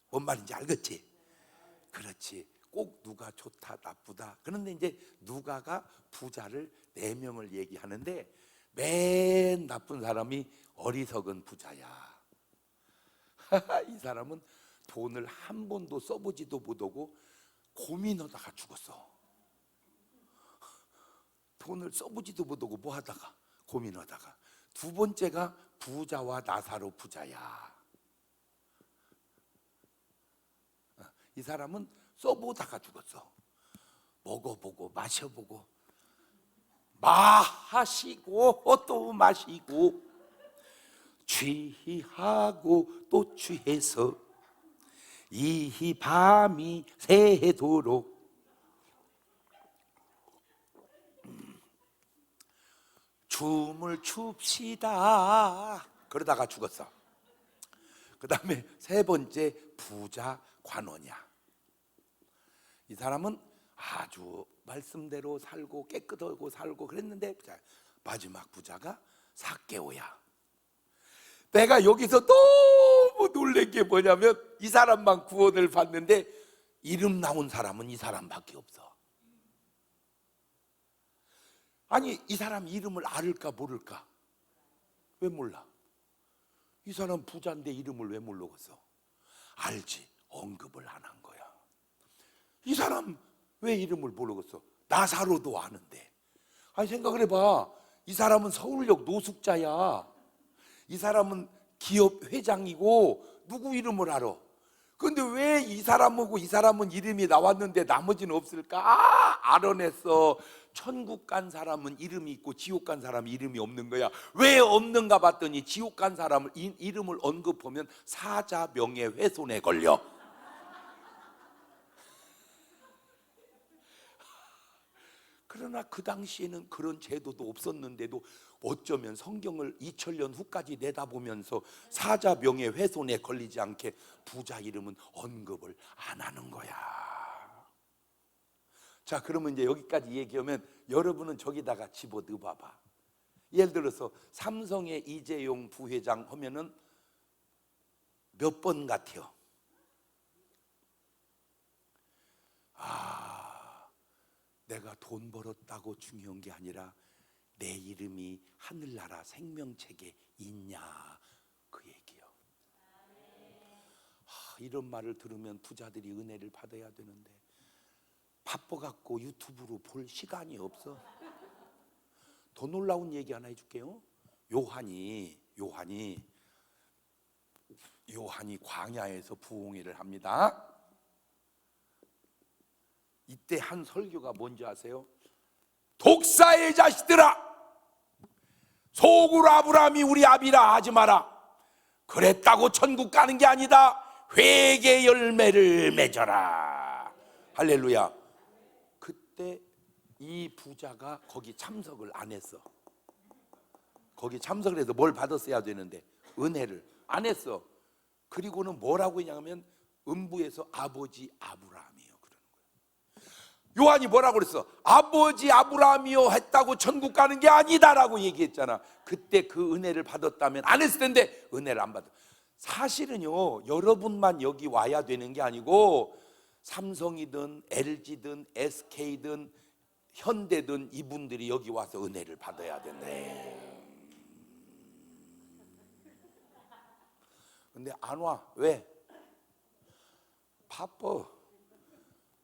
뭔 말인지 알겠지? 그렇지. 꼭 누가 좋다 나쁘다. 그런데 이제 누가가 부자를 4명을 얘기하는데 맨 나쁜 사람이 어리석은 부자야. 이 사람은 돈을 한 번도 써보지도 못하고 고민하다가 죽었어. 돈을 써보지도 못하고 뭐 하다가 고민하다가. 2번째가 부자와 나사로 부자야. 이 사람은 써보다가 죽었어. 먹어보고 마셔보고 마시고 또 마시고 취하고 또 취해서 이 밤이 새도록 춤을 춥시다. 그러다가 죽었어. 그 다음에 3번째 부자 관원이야. 이 사람은 아주 말씀대로 살고 깨끗하고 살고 그랬는데 마지막 부자가 삭개오야. 내가 여기서 너무 놀란 게 뭐냐면 이 사람만 구원을 받는데 이름 나온 사람은 이 사람밖에 없어. 아니 이 사람 이름을 알을까 모를까? 왜 몰라? 이 사람 부자인데 이름을 왜 모르겠어? 알지, 언급을 안 한 거야. 이 사람 왜 이름을 모르겠어? 나사로도 아는데. 아니 생각을 해봐. 이 사람은 서울역 노숙자야. 이 사람은 기업 회장이고 누구 이름을 알아? 근데 왜 이 사람하고 이 사람은 이름이 나왔는데 나머지는 없을까? 알아냈어. 천국 간 사람은 이름이 있고 지옥 간 사람은 이름이 없는 거야. 왜 없는가 봤더니 지옥 간 사람을 이름을 언급하면 사자 명예훼손에 걸려. 그러나 그 당시에는 그런 제도도 없었는데도 어쩌면 성경을 2000년 후까지 내다보면서 사자 명예훼손에 걸리지 않게 부자 이름은 언급을 안 하는 거야. 자, 그러면 이제 여기까지 얘기하면 여러분은 저기다가 집어넣어 봐봐. 예를 들어서 삼성의 이재용 부회장 하면은 몇 번 같아요? 내가 돈 벌었다고 중요한 게 아니라 내 이름이 하늘나라 생명책에 있냐, 그 얘기요. 이런 말을 들으면 부자들이 은혜를 받아야 되는데 바빠갖고 유튜브로 볼 시간이 없어. 더 놀라운 얘기 하나 해줄게요. 요한이 광야에서 부흥회를 합니다. 이때 한 설교가 뭔지 아세요? 독사의 자식들아, 속으로 아브라함이 우리 아비라 하지 마라. 그랬다고 천국 가는 게 아니다. 회개 열매를 맺어라. 할렐루야. 그때 이 부자가 거기 참석을 안 했어. 거기 참석을 해서 뭘 받았어야 되는데 은혜를 안 했어. 그리고는 뭐라고 했냐면 음부에서 아버지 아브라함이요 그러는 거예요. 요한이 뭐라고 그랬어? 아버지 아브라함이요 했다고 천국 가는 게 아니다라고 얘기했잖아. 그때 그 은혜를 받았다면 안 했을 텐데 은혜를 안 받아. 사실은요, 여러분만 여기 와야 되는 게 아니고 삼성이든 LG든 SK든 현대든 이분들이 여기 와서 은혜를 받아야 된대. 근데 안 와. 왜? 바빠.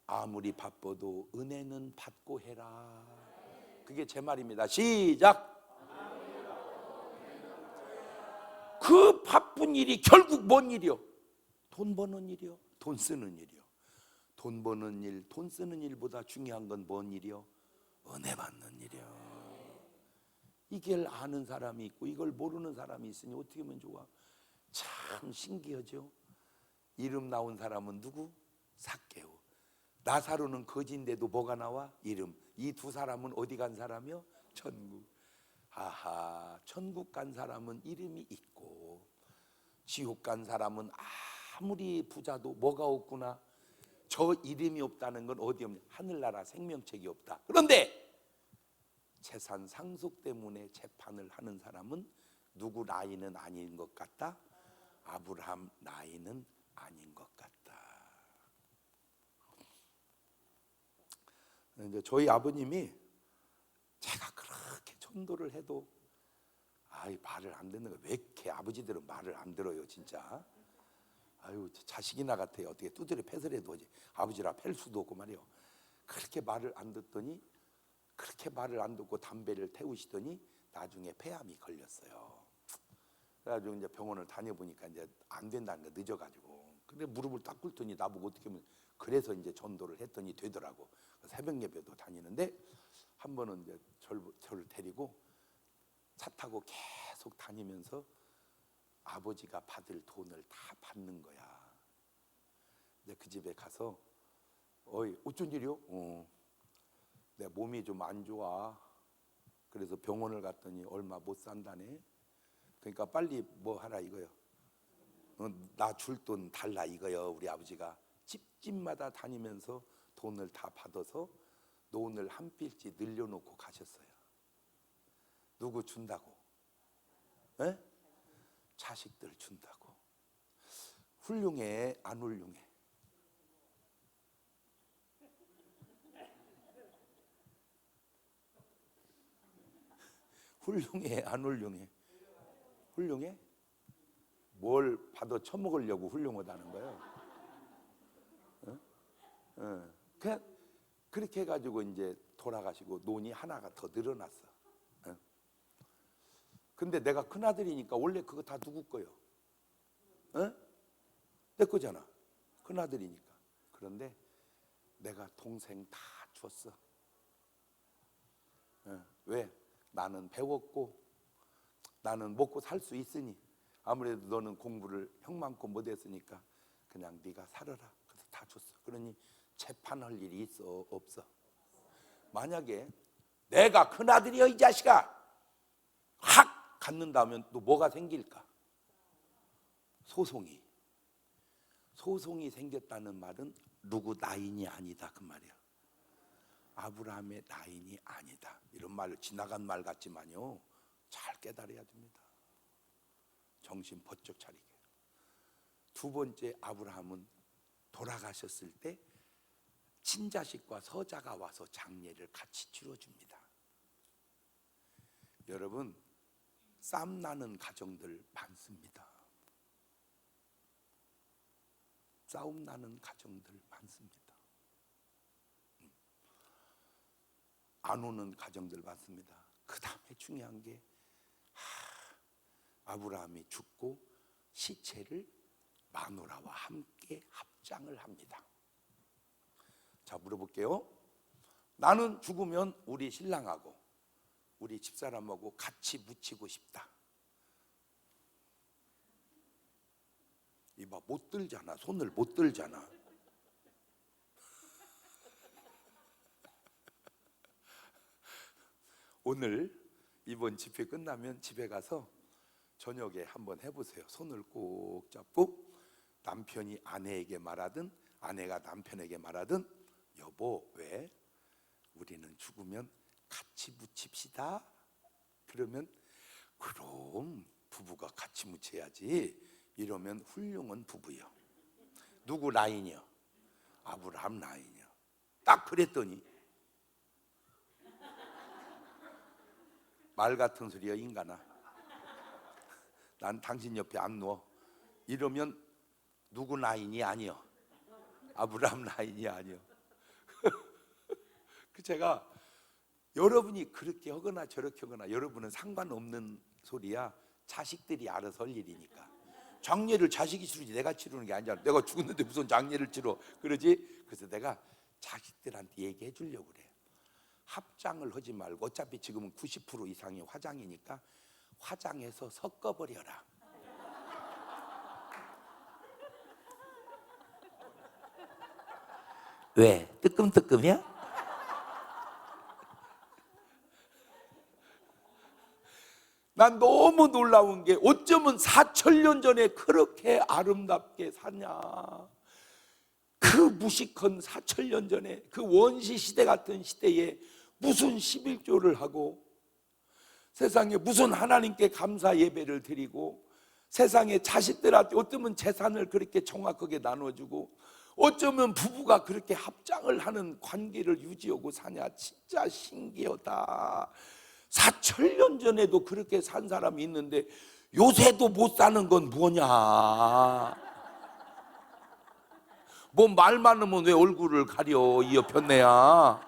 아무리 바빠도 은혜는 받고 해라. 그게 제 말입니다. 시작. 그 바쁜 일이 결국 뭔 일이요? 돈 버는 일이요. 돈 쓰는 일이요. 돈 버는 일, 돈 쓰는 일보다 중요한 건 뭔 일이요? 은혜 받는 일이요. 이걸 아는 사람이 있고 이걸 모르는 사람이 있으니 어떻게 하면 좋아? 참 신기하죠. 이름 나온 사람은 누구? 삭개오. 나사로는 거지인데도 뭐가 나와? 이름. 이 두 사람은 어디 간 사람이요? 천국. 아하, 천국 간 사람은 이름이 있고 지옥 간 사람은 아무리 부자도 뭐가 없구나. 저 이름이 없다는 건 어디 없냐? 하늘나라 생명책이 없다. 그런데 재산 상속 때문에 재판을 하는 사람은 누구 나이는 아닌 것 같다? 아브라함 나이는 아닌 것 같다. 이제 저희 아버님이 제가 그렇게 전도를 해도 말을 안 듣는 거예요. 왜 이렇게 아버지들은 말을 안 들어요, 진짜. 자식이나 같아요. 어떻게 두드려 패서라도 하지. 아버지라 팰 수도 없고 말이요. 그렇게 말을 안 듣더니, 그렇게 말을 안 듣고 담배를 태우시더니 나중에 폐암이 걸렸어요. 그래가지고 이제 병원을 다녀보니까 이제 안 된다는 거 늦어가지고. 근데 무릎을 딱 꿇더니 나보고 어떻게 하면, 그래서 이제 전도를 했더니 되더라고. 새벽 예배도 다니는데 한 번은 이제 저를 데리고 차 타고 계속 다니면서 아버지가 받을 돈을 다 받는 거야. 근데 그 집에 가서 어쩐 일이요? 내 몸이 좀 안 좋아. 그래서 병원을 갔더니 얼마 못 산다네. 그러니까 빨리 뭐 하라 이거요. 나 줄 돈 달라 이거요. 우리 아버지가 집집마다 다니면서 돈을 다 받아서 논을 한 필지 늘려놓고 가셨어요. 누구 준다고? 에? 자식들 준다고. 훌륭해, 안 훌륭해? 훌륭해, 안 훌륭해? 훌륭해? 뭘 받아 처먹으려고 훌륭하다는 거예요? 그냥 그렇게 해가지고 이제 돌아가시고 논이 하나가 더 늘어났어. 근데 내가 큰아들이니까 원래 그거 다 누구 거요? 내 거잖아. 큰아들이니까. 그런데 내가 동생 다 줬어. 왜? 나는 배웠고 나는 먹고 살 수 있으니, 아무래도 너는 공부를 형만큼 못했으니까 그냥 네가 살아라. 그래서 다 줬어. 그러니 재판할 일이 있어, 없어? 만약에 내가 큰아들이여 이 자식아 확 갖는다면 또 뭐가 생길까? 소송이 생겼다는 말은 누구 나인이 아니다 그 말이야. 아브라함의 나인이 아니다. 이런 말, 지나간 말 같지만요, 잘 깨달아야 됩니다. 정신 번쩍 차리게. 두 번째, 아브라함은 돌아가셨을 때 친자식과 서자가 와서 장례를 같이 치러줍니다. 여러분, 쌈 나는 가정들 많습니다. 싸움 나는 가정들 많습니다. 안 오는 가정들 많습니다. 그 다음에 중요한 게 아브라함이 죽고 시체를 마누라와 함께 합장을 합니다. 자, 물어볼게요. 나는 죽으면 우리 신랑하고 우리 집사람하고 같이 묻히고 싶다. 이봐, 못 들잖아. 손을 못 들잖아. 오늘 이번 집회 끝나면 집에 가서 저녁에 한번 해보세요. 손을 꼭 잡고 남편이 아내에게 말하든 아내가 남편에게 말하든, 여보, 왜? 우리는 죽으면 같이 묻힙시다. 그러면 그럼 부부가 같이 묻혀야지. 이러면 훌륭한 부부요. 누구 라인이요? 아브라함 라인이요. 딱 그랬더니, 말 같은 소리야 인간아. 난 당신 옆에 안 누워. 이러면 누구 라인이 아니요? 아브라함 라인이 아니요. 제가 여러분이 그렇게 하거나 저렇게 하거나 여러분은 상관없는 소리야. 자식들이 알아서 할 일이니까. 장례를 자식이 치르지 내가 치르는 게 아니잖아. 내가 죽었는데 무슨 장례를 치러 그러지? 그래서 내가 자식들한테 얘기해 주려고 그래. 합장을 하지 말고, 어차피 지금은 90% 이상이 화장이니까 화장해서 섞어버려라. 왜? 뜨끔뜨끔이야? 난 너무 놀라운 게 어쩌면 4,000년 전에 그렇게 아름답게 사냐. 그 무식한 4,000년 전에 그 원시 시대 같은 시대에 무슨 11조를 하고 세상에 무슨 하나님께 감사 예배를 드리고 세상에 자식들한테 어쩌면 재산을 그렇게 정확하게 나눠주고 어쩌면 부부가 그렇게 합장을 하는 관계를 유지하고 사냐. 진짜 신기하다. 4,000년 전에도 그렇게 산 사람이 있는데 요새도 못 사는 건 뭐냐. 뭐 말 많으면 왜 얼굴을 가려, 이 여편네야.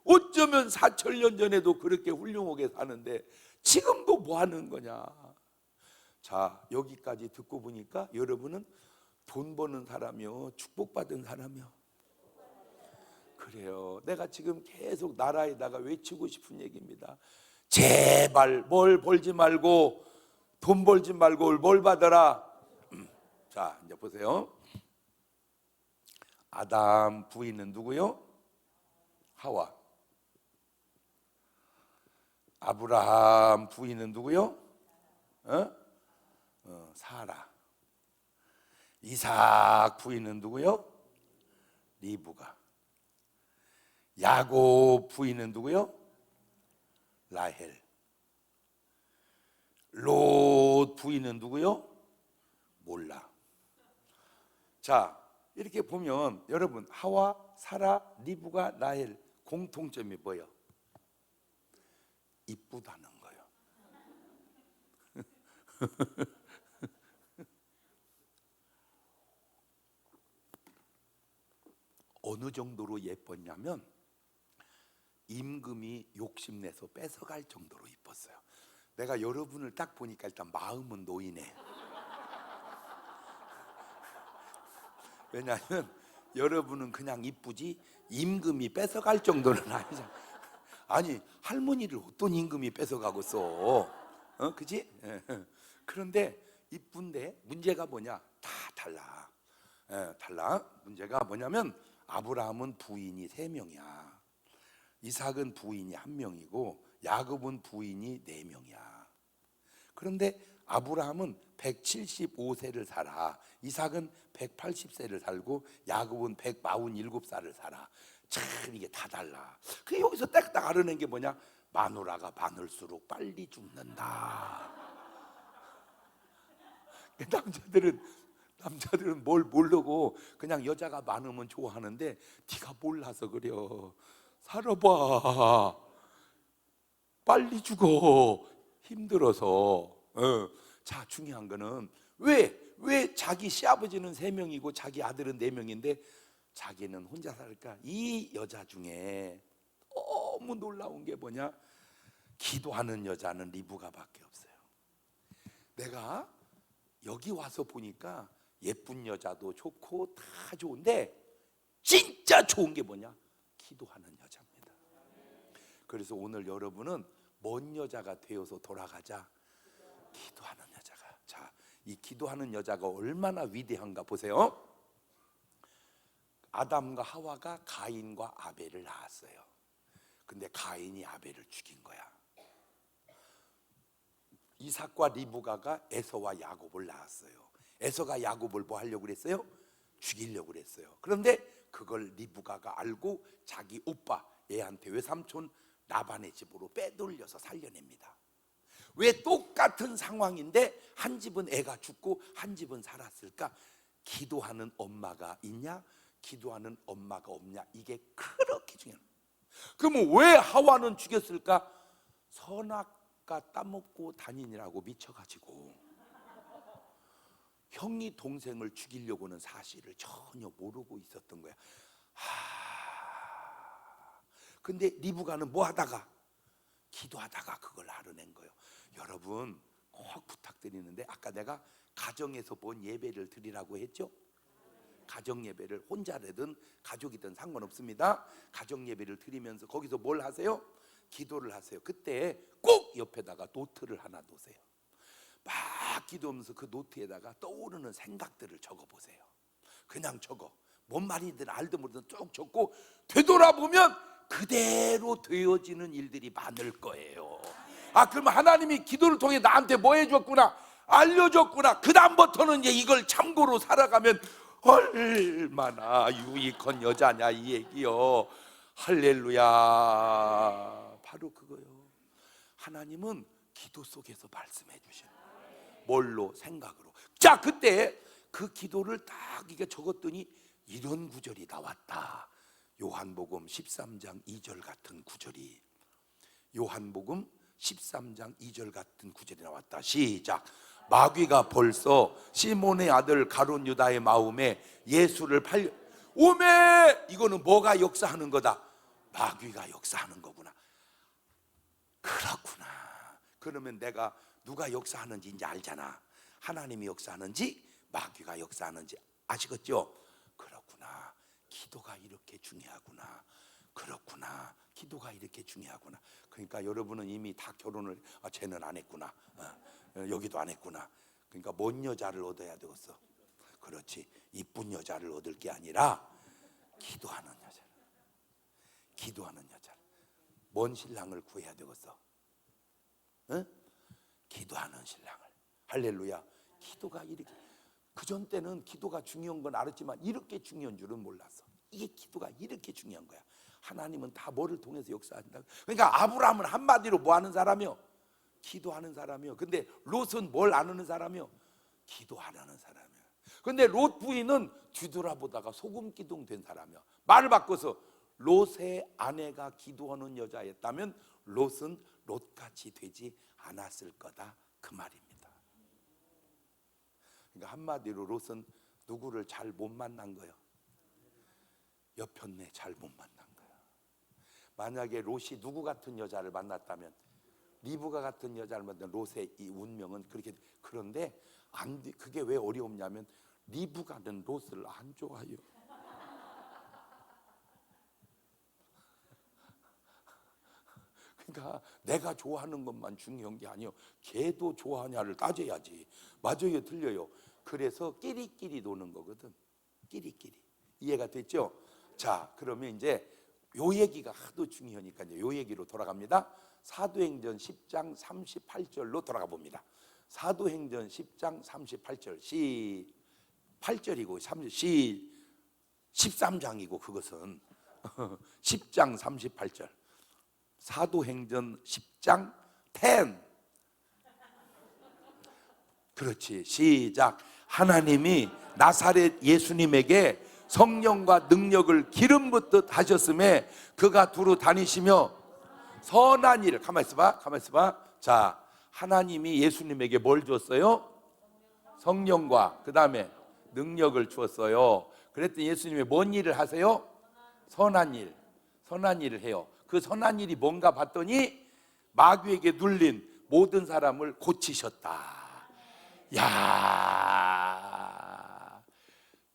어쩌면 4,000년 전에도 그렇게 훌륭하게 사는데 지금도 뭐 하는 거냐. 자, 여기까지 듣고 보니까 여러분은 돈 버는 사람이요, 축복받은 사람이요? 그래요. 내가 지금 계속 나라에다가 외치고 싶은 얘기입니다. 제발 뭘 벌지 말고, 돈 벌지 말고 뭘 받아라. 자, 이제 보세요. 아담 부인은 누구요? 하와. 아브라함 부인은 누구요? 사라. 이삭 부인은 누구요? 리브가. 야곱 부인은 누구요? 라헬. 롯 부인은 누구요? 몰라. 자, 이렇게 보면 여러분, 하와, 사라, 리브가, 라헬 공통점이 뭐예요? 이쁘다는 거예요. 어느 정도로 예뻤냐면 임금이 욕심내서 뺏어갈 정도로 이뻤어요. 내가 여러분을 딱 보니까 일단 마음은 놓이네. 왜냐하면 여러분은 그냥 이쁘지 임금이 뺏어갈 정도는 아니잖아. 아니, 할머니를 어떤 임금이 뺏어가겠어? 그지? 그런데 이쁜데 문제가 뭐냐? 다 달라. 달라. 문제가 뭐냐면 아브라함은 부인이 3명이야. 이삭은 부인이 1명이고 야곱은 부인이 4명이야. 그런데 아브라함은 175세를 살아. 이삭은 180세를 살고 야곱은 147살을 살아. 참 이게 다 달라. 그 여기서 딱딱 알아낸 게 뭐냐? 마누라가 많을수록 빨리 죽는다. 남자들은 뭘 모르고 그냥 여자가 많으면 좋아하는데 네가 몰라서 그래요. 살아봐. 빨리 죽어. 힘들어서. 자, 중요한 거는 왜 자기 시아버지는 3명이고 자기 아들은 4명인데 자기는 혼자 살까? 이 여자 중에 너무 놀라운 게 뭐냐? 기도하는 여자는 리브가밖에 없어요. 내가 여기 와서 보니까 예쁜 여자도 좋고 다 좋은데 진짜 좋은 게 뭐냐? 기도하는 여자입니다. 그래서 오늘 여러분은 뭔 여자가 되어서 돌아가자? 기도하는 여자가. 자, 이 기도하는 여자가 얼마나 위대한가 보세요. 아담과 하와가 가인과 아벨을 낳았어요. 근데 가인이 아벨을 죽인 거야. 이삭과 리브가가 에서와 야곱을 낳았어요. 에서가 야곱을 뭐 하려고 그랬어요? 죽이려고 그랬어요. 그런데 그걸 리브가가 알고 자기 오빠 얘한테 외삼촌 라반의 집으로 빼돌려서 살려냅니다. 왜 똑같은 상황인데 한 집은 애가 죽고 한 집은 살았을까? 기도하는 엄마가 있냐? 기도하는 엄마가 없냐? 이게 그렇게 중요해요. 그러면 왜 하와는 죽였을까? 선악과 따먹고 다니느라고 미쳐가지고 형이 동생을 죽이려고는 사실을 전혀 모르고 있었던 거야. 근데 리브가는 뭐 하다가? 기도하다가 그걸 알아낸 거예요. 여러분 꼭 부탁드리는데, 아까 내가 가정에서 본 예배를 드리라고 했죠? 가정 예배를 혼자라든 가족이든 상관없습니다. 가정 예배를 드리면서 거기서 뭘 하세요? 기도를 하세요. 그때 꼭 옆에다가 노트를 하나 놓으세요. 막 기도하면서 그 노트에다가 떠오르는 생각들을 적어보세요. 그냥 적어. 뭔 말이든 알든 모르든 쭉 적고 되돌아보면 그대로 되어지는 일들이 많을 거예요. 그러면 하나님이 기도를 통해 나한테 뭐 해줬구나, 알려줬구나. 그 다음부터는 이제 이걸 참고로 살아가면 얼마나 유익한 여자냐 이 얘기요. 할렐루야. 바로 그거요. 하나님은 기도 속에서 말씀해 주시는 거예요. 뭘로? 생각으로. 자, 그때 그 기도를 딱 이게 적었더니 이런 구절이 나왔다. 요한복음 13장 2절 같은 구절이, 요한복음 13장 2절 같은 구절이 나왔다. 시작. 마귀가 벌써 시몬의 아들 가룟 유다의 마음에 예수를 팔려 오메. 이거는 뭐가 역사하는 거다? 마귀가 역사하는 거구나. 그렇구나. 그러면 내가 누가 역사하는지 이제 알잖아. 하나님이 역사하는지 마귀가 역사하는지 아시겠죠? 그렇구나. 기도가 이렇게 중요하구나. 그렇구나. 기도가 이렇게 중요하구나. 그러니까 여러분은 이미 다 결혼을, 쟤는 안 했구나, 여기도 안 했구나. 그러니까 뭔 여자를 얻어야 되겠어? 그렇지, 이쁜 여자를 얻을 게 아니라 기도하는 여자를, 기도하는 여자를. 뭔 신랑을 구해야 되겠어? 기도하는 신랑을. 할렐루야. 기도가 이렇게, 그전 때는 기도가 중요한 건 알았지만 이렇게 중요한 줄은 몰랐어. 이게 기도가 이렇게 중요한 거야. 하나님은 다 뭐를 통해서 역사한다. 그러니까 아브라함은 한마디로 뭐 하는 사람이요? 기도하는 사람이요. 근데 롯은 뭘 안 하는 사람이요? 기도 안 하는 사람이야. 근데 롯 부인은 뒤돌아보다가 소금기둥 된 사람이야. 말을 바꿔서 롯의 아내가 기도하는 여자였다면 롯은 롯같이 되지 않았을 거다, 그 말입니다. 그러니까 한마디로 롯은 누구를 잘 못 만난 거예요? 여편네 잘 못 만난 거예요. 만약에 롯이 누구 같은 여자를 만났다면, 리브가 같은 여자를 만난 롯의 이 운명은 그렇게. 그런데 그게 왜 어려웠냐면 리브가는 롯을 안 좋아해요. 그러니까 내가 좋아하는 것만 중요한 게 아니에요. 걔도 좋아하냐를 따져야지. 맞아요, 틀려요? 그래서 끼리끼리 노는 거거든. 끼리끼리. 이해가 됐죠? 자, 그러면 이제 요 얘기가 하도 중요하니까 이제 요 얘기로 돌아갑니다. 사도행전 10장 38절로 돌아가 봅니다. 사도행전 10장 38절 8절이고 13장이고 그것은 10장 38절. 사도행전 10장 10. 그렇지, 시작. 하나님이 나사렛 예수님에게 성령과 능력을 기름 붓듯 하셨음에 그가 두루 다니시며 선한 일. 가만히 있어봐. 자, 하나님이 예수님에게 뭘 줬어요? 성령과 그 다음에 능력을 주었어요. 그랬더니 예수님이 뭔 일을 하세요? 선한 일을 해요. 그 선한 일이 뭔가 봤더니 마귀에게 눌린 모든 사람을 고치셨다. 야,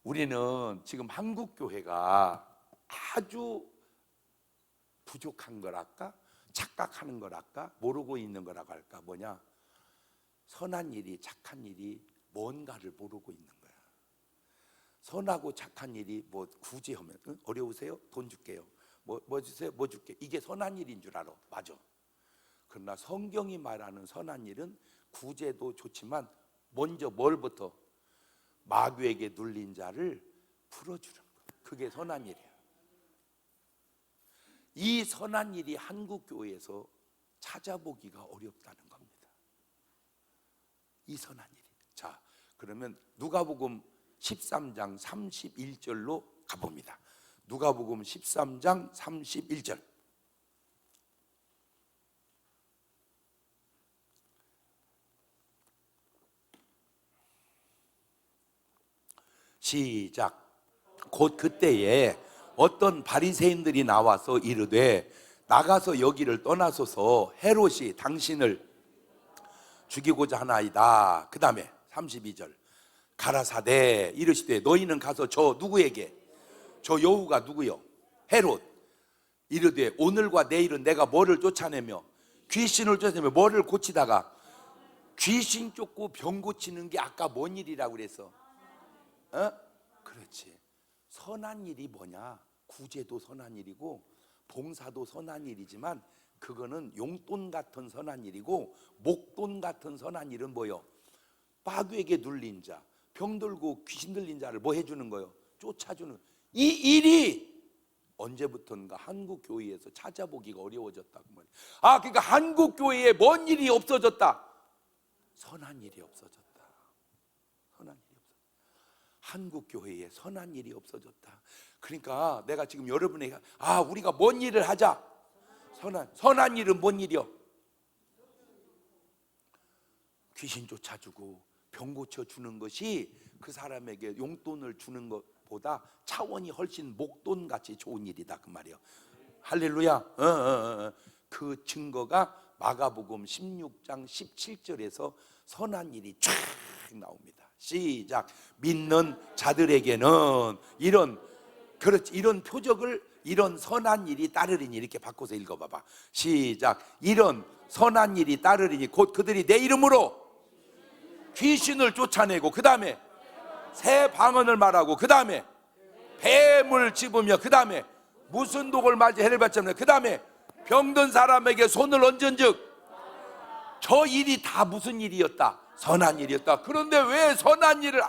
우리는 지금 한국 교회가 아주 부족한 거랄까? 착각하는 거랄까? 모르고 있는 거라고 할까? 뭐냐? 선한 일이, 착한 일이 뭔가를 모르고 있는 거야. 선하고 착한 일이 뭐 구제하면 어려우세요? 돈 줄게요. 뭐 주세요? 뭐 줄게. 이게 선한 일인 줄 알아. 맞아. 그러나 성경이 말하는 선한 일은 구제도 좋지만 먼저 뭘부터? 마귀에게 눌린 자를 풀어주는 거야. 그게 선한 일이야. 이 선한 일이 한국 교회에서 찾아보기가 어렵다는 겁니다. 이 선한 일이. 자, 그러면 누가복음 13장 31절로 가봅니다. 누가복음 13장 31절. 시작. 곧 그때에 어떤 바리새인들이 나와서 이르되 나가서 여기를 떠나소서 헤롯이 당신을 죽이고자 하나이다. 그 다음에 32절. 가라사대 이르시되 너희는 가서 저 누구에게? 저 여우가 누구요? 헤롯. 이르되 오늘과 내일은 내가 뭐를 쫓아내며 귀신을 쫓아내며 뭐를 고치다가. 귀신 쫓고 병 고치는 게 아까 뭔 일이라고 그랬어? 그렇지. 선한 일이 뭐냐? 구제도 선한 일이고 봉사도 선한 일이지만 그거는 용돈 같은 선한 일이고 목돈 같은 선한 일은 뭐요? 마귀에게 눌린 자, 병들고 귀신 들린 자를 뭐 해주는 거요? 쫓아주는. 이 일이 언제부턴가 한국 교회에서 찾아보기가 어려워졌다고 말이야. 그러니까 한국 교회에 뭔 일이 없어졌다? 선한 일이 없어졌다. 선한 일이 없어졌다. 한국 교회에 선한 일이 없어졌다. 그러니까 내가 지금 여러분에게 우리가 뭔 일을 하자? 선한 일은 뭔 일이요? 귀신 쫓아주고 병 고쳐주는 것이 그 사람에게 용돈을 주는 것보다 차원이 훨씬 목돈같이 좋은 일이다, 그 말이에요. 할렐루야. 그 증거가 마가복음 16장 17절에서 선한 일이 쫙 나옵니다. 시작. 믿는 자들에게는 이런 표적을, 이런 선한 일이 따르리니, 이렇게 바꿔서 읽어봐봐. 시작. 이런 선한 일이 따르리니 곧 그들이 내 이름으로 귀신을 쫓아내고, 그 다음에 새 방언을 말하고, 그 다음에 뱀을 집으며, 그 다음에 무슨 독을 맞이 해를 받지 않으며, 그 다음에 병든 사람에게 손을 얹은즉. 저 일이 다 무슨 일이었다? 선한 일이었다. 그런데 왜 선한 일을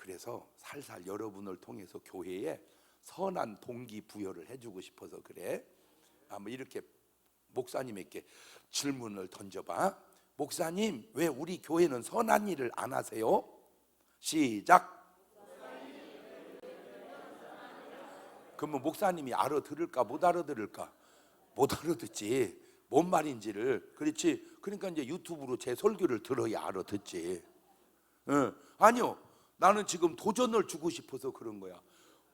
그래서 살살 여러분을 통해서 교회에 선한 동기부여를 해주고 싶어서 그래. 뭐 이렇게 목사님에게 질문을 던져봐. 목사님, 왜 우리 교회는 선한 일을 안 하세요? 시작. 그러면 목사님이 알아들을까 못 알아들을까? 못 알아듣지. 뭔 말인지를. 그렇지. 그러니까 이제 유튜브로 제 설교를 들어야 알아듣지. 아니요, 나는 지금 도전을 주고 싶어서 그런 거야.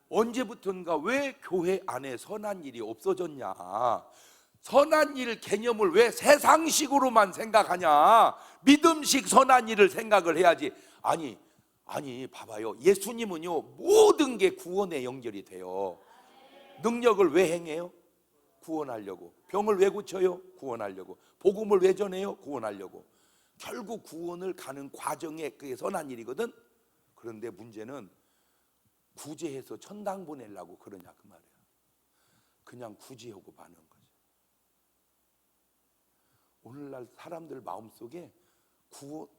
언제부턴가 왜 교회 안에 선한 일이 없어졌냐? 선한 일 개념을 왜 세상식으로만 생각하냐? 믿음식 선한 일을 생각을 해야지. 아니 봐봐요. 예수님은요, 모든 게 구원에 연결이 돼요. 능력을 왜 행해요? 구원하려고. 병을 왜 고쳐요? 구원하려고. 복음을 왜 전해요? 구원하려고. 결국 구원을 가는 과정에 그게 선한 일이거든. 그런데 문제는 구제해서 천당 보내려고 그러냐 그 말이야. 그냥 구제하고 마는 거죠. 오늘날 사람들 마음속에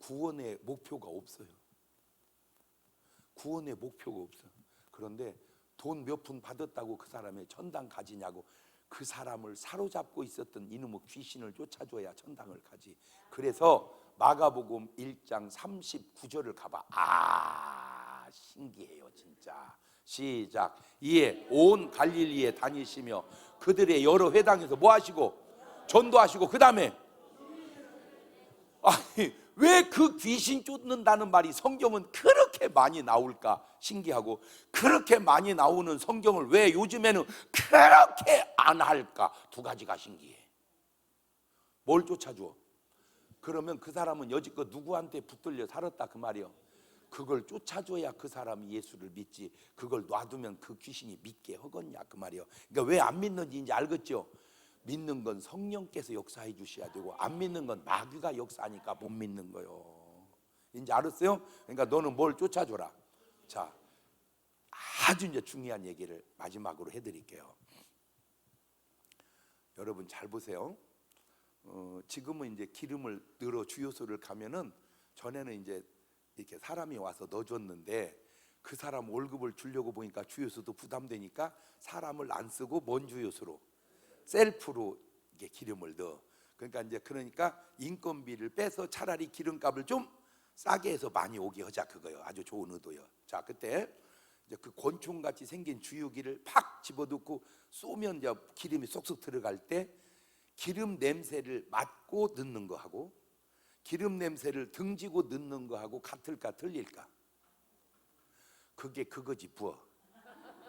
구원의 목표가 없어요. 구원의 목표가 없어. 그런데 돈 몇 푼 받았다고 그 사람이 천당 가지냐고. 그 사람을 사로잡고 있었던 이놈의 귀신을 쫓아줘야 천당을 가지. 그래서 마가복음 1장 39절을 가봐. 신기해요 진짜. 시작. 이에 온 갈릴리에 다니시며 그들의 여러 회당에서 뭐 하시고? 전도하시고. 그 다음에 왜 그 귀신 쫓는다는 말이 성경은 그렇게 많이 나올까 신기하고, 그렇게 많이 나오는 성경을 왜 요즘에는 그렇게 안 할까? 두 가지가 신기해. 뭘 쫓아줘? 그러면 그 사람은 여지껏 누구한테 붙들려 살았다 그 말이요. 그걸 쫓아줘야 그 사람이 예수를 믿지. 그걸 놔두면 그 귀신이 믿게 허겄냐 그 말이요. 그러니까 왜 안 믿는지 이제 알겠죠? 믿는 건 성령께서 역사해 주셔야 되고, 안 믿는 건 마귀가 역사하니까 못 믿는 거요. 이제 알았어요? 그러니까 너는 뭘 쫓아줘라. 자, 아주 이제 중요한 얘기를 마지막으로 해드릴게요. 여러분 잘 보세요. 지금은 이제 기름을 넣어 주유소를 가면은, 전에는 이제 이렇게 사람이 와서 넣어줬는데 그 사람 월급을 주려고 보니까 주유소도 부담되니까 사람을 안 쓰고 뭔 주유소로? 셀프로 이게 기름을 넣어. 그러니까 인건비를 빼서 차라리 기름값을 좀 싸게 해서 많이 오게 하자 그거요. 아주 좋은 의도요. 자, 그때 이제 그 권총같이 생긴 주유기를 팍 집어넣고 쏘면 이제 기름이 쏙쏙 들어갈 때 기름 냄새를 맡고 넣는 거하고 기름 냄새를 등지고 넣는 거하고 같을까 틀릴까? 그게 그거지 부어.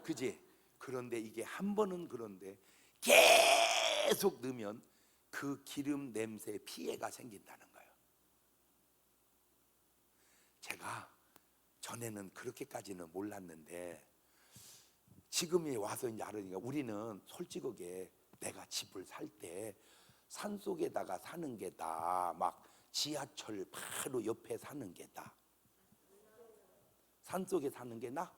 그지? 그런데 이게 한 번은 그런데 계속 넣으면 그 기름 냄새에 피해가 생긴다는 거예요. 제가 전에는 그렇게까지는 몰랐는데 지금에 와서 이제 알으니까, 우리는 솔직하게 내가 집을 살 때 산속에다가 사는 게 다, 막 지하철 바로 옆에 사는 게 다, 산속에 사는 게 나?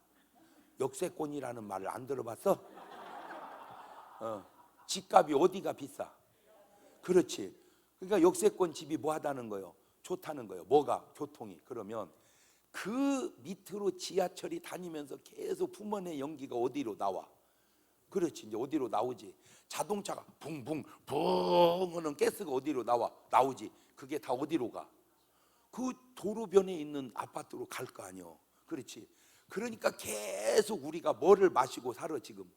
역세권이라는 말을 안 들어봤어? 집값이 어디가 비싸? 그렇지. 그러니까 역세권 집이 뭐 하다는 거예요? 좋다는 거예요. 뭐가? 교통이. 그러면 그 밑으로 지하철이 다니면서 계속 품어낸 연기가 어디로 나와? 그렇지. 이제 어디로 나오지? 자동차가 붕붕 붕 하는 가스가 어디로 나오지? 그게 다 어디로 가? 그 도로변에 있는 아파트로 갈 거 아니요. 그렇지. 그러니까 계속 우리가 뭐를 마시고 살아 지금.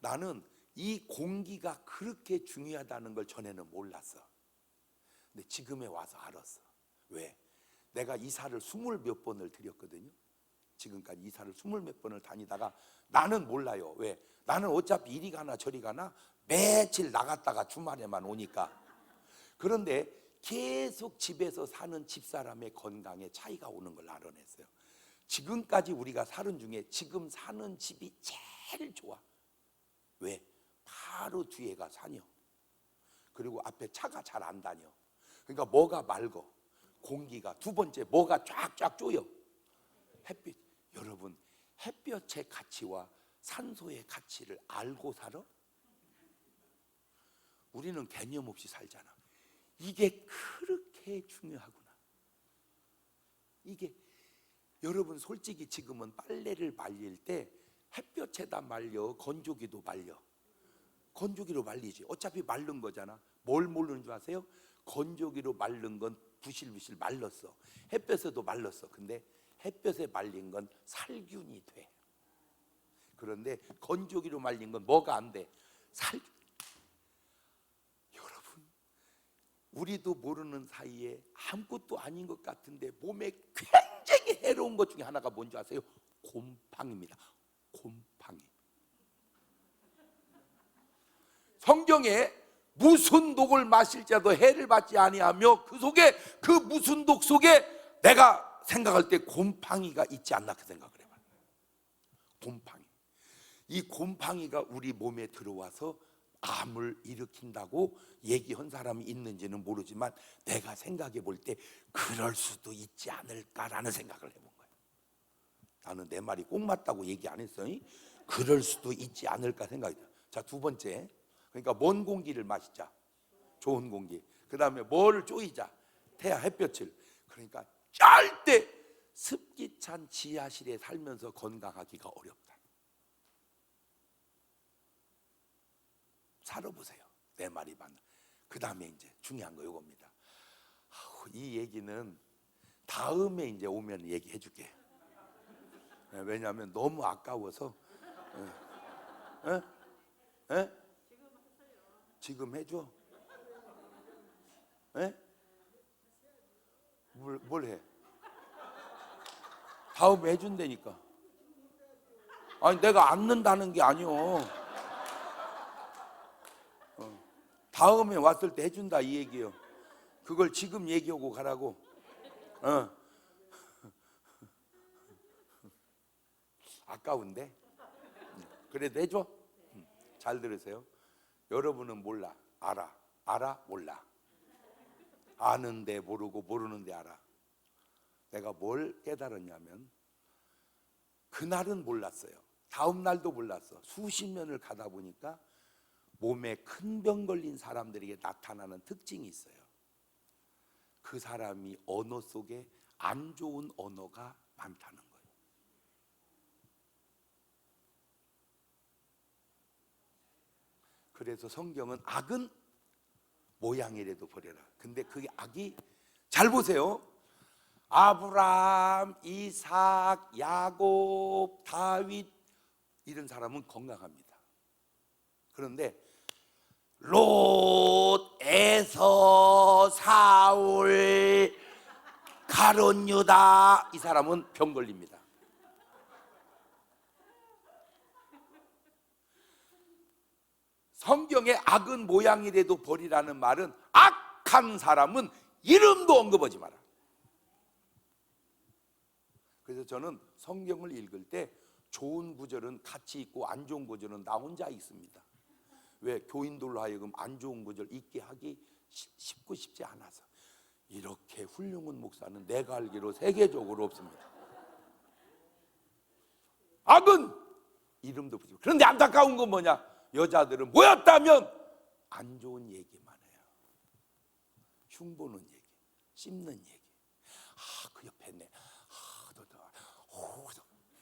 나는 이 공기가 그렇게 중요하다는 걸 전에는 몰랐어. 근데 지금에 와서 알았어. 왜? 내가 이사를 20몇 번을 드렸거든요. 지금까지 이사를 20몇 번을 다니다가 나는 몰라요. 왜? 나는 어차피 이리 가나 저리 가나 며칠 나갔다가 주말에만 오니까. 그런데 계속 집에서 사는 집사람의 건강에 차이가 오는 걸 알아냈어요. 지금까지 우리가 사는 중에 지금 사는 집이 제일 좋아. 왜? 바로 뒤에가 산이요. 그리고 앞에 차가 잘 안 다녀. 그러니까 뭐가 맑어? 공기가. 두 번째, 뭐가 쫙쫙 쪼여? 햇빛. 여러분, 햇볕의 가치와 산소의 가치를 알고 살아? 우리는 개념 없이 살잖아. 이게 그렇게 중요하구나. 이게 여러분 솔직히 지금은 빨래를 말릴 때 햇볕에다 말려, 건조기도 말려. 건조기로 말리지. 어차피 마른 거잖아. 뭘 모르는 줄 아세요? 건조기로 말른 건 부실부실 말랐어. 햇볕에도 말랐어. 근데 햇볕에 말린 건 살균이 돼. 그런데 건조기로 말린 건 뭐가 안 돼? 살균. 여러분, 우리도 모르는 사이에 아무것도 아닌 것 같은데 몸에 굉장히 해로운 것 중에 하나가 뭔지 아세요? 곰팡이입니다. 곰팡이. 성경에 무슨 독을 마실지라도 해를 받지 아니하며 그 속에, 그 무슨 독 속에 내가 생각할 때 곰팡이가 있지 않나 그 생각을 해봐요. 곰팡이. 이 곰팡이가 우리 몸에 들어와서 암을 일으킨다고 얘기한 사람이 있는지는 모르지만 내가 생각해 볼 때 그럴 수도 있지 않을까라는 생각을 해본 거예요. 나는 내 말이 꼭 맞다고 얘기 안 했어요. 그럴 수도 있지 않을까 생각이 들어요. 자, 두 번째, 그러니까 먼 공기를 마시자. 좋은 공기. 그 다음에 뭐를 쪼이자. 태양 햇볕을. 그러니까 절대 습기 찬 지하실에 살면서 건강하기가 어렵다. 살아보세요. 내 말이 맞나. 그 다음에 이제 중요한 거 이겁니다. 이 얘기는 다음에 이제 오면 얘기해 줄게. 왜냐하면 너무 아까워서. 지금 해줘? 뭘 해? 다음에 해준다니까. 아니 내가 앉는다는 게 아니오. 다음에 왔을 때 해준다 이 얘기요. 그걸 지금 얘기하고 가라고. 아까운데? 그래도 해줘? 잘 들으세요. 여러분은 몰라, 알아. 알아, 몰라. 아는데 모르고 모르는데 알아. 내가 뭘 깨달았냐면 그날은 몰랐어요. 다음 날도 몰랐어. 수십 년을 가다 보니까 몸에 큰 병 걸린 사람들에게 나타나는 특징이 있어요. 그 사람이 언어 속에 안 좋은 언어가 많다는 거예요. 그래서 성경은 악은 모양이라도 버려라. 근데 그게 악이, 잘 보세요. 아브라함, 이삭, 야곱, 다윗 이런 사람은 건강합니다. 그런데 롯, 에서, 사울, 가룟 유다 이 사람은 병 걸립니다. 성경에 악은 모양이라도 버리라는 말은 악한 사람은 이름도 언급하지 마라. 그래서 저는 성경을 읽을 때 좋은 구절은 같이 읽고 안 좋은 구절은 나 혼자 읽습니다. 왜? 교인들로 하여금 안 좋은 구절 읽게 하기 쉽고 싶지 않아서. 이렇게 훌륭한 목사는 내가 알기로 세계적으로 없습니다. 악은 이름도 붙이고. 그런데 안타까운 건 뭐냐? 여자들은 모였다면 안 좋은 얘기만 해요. 흉보는 얘기, 씹는 얘기. 그 옆에 있네.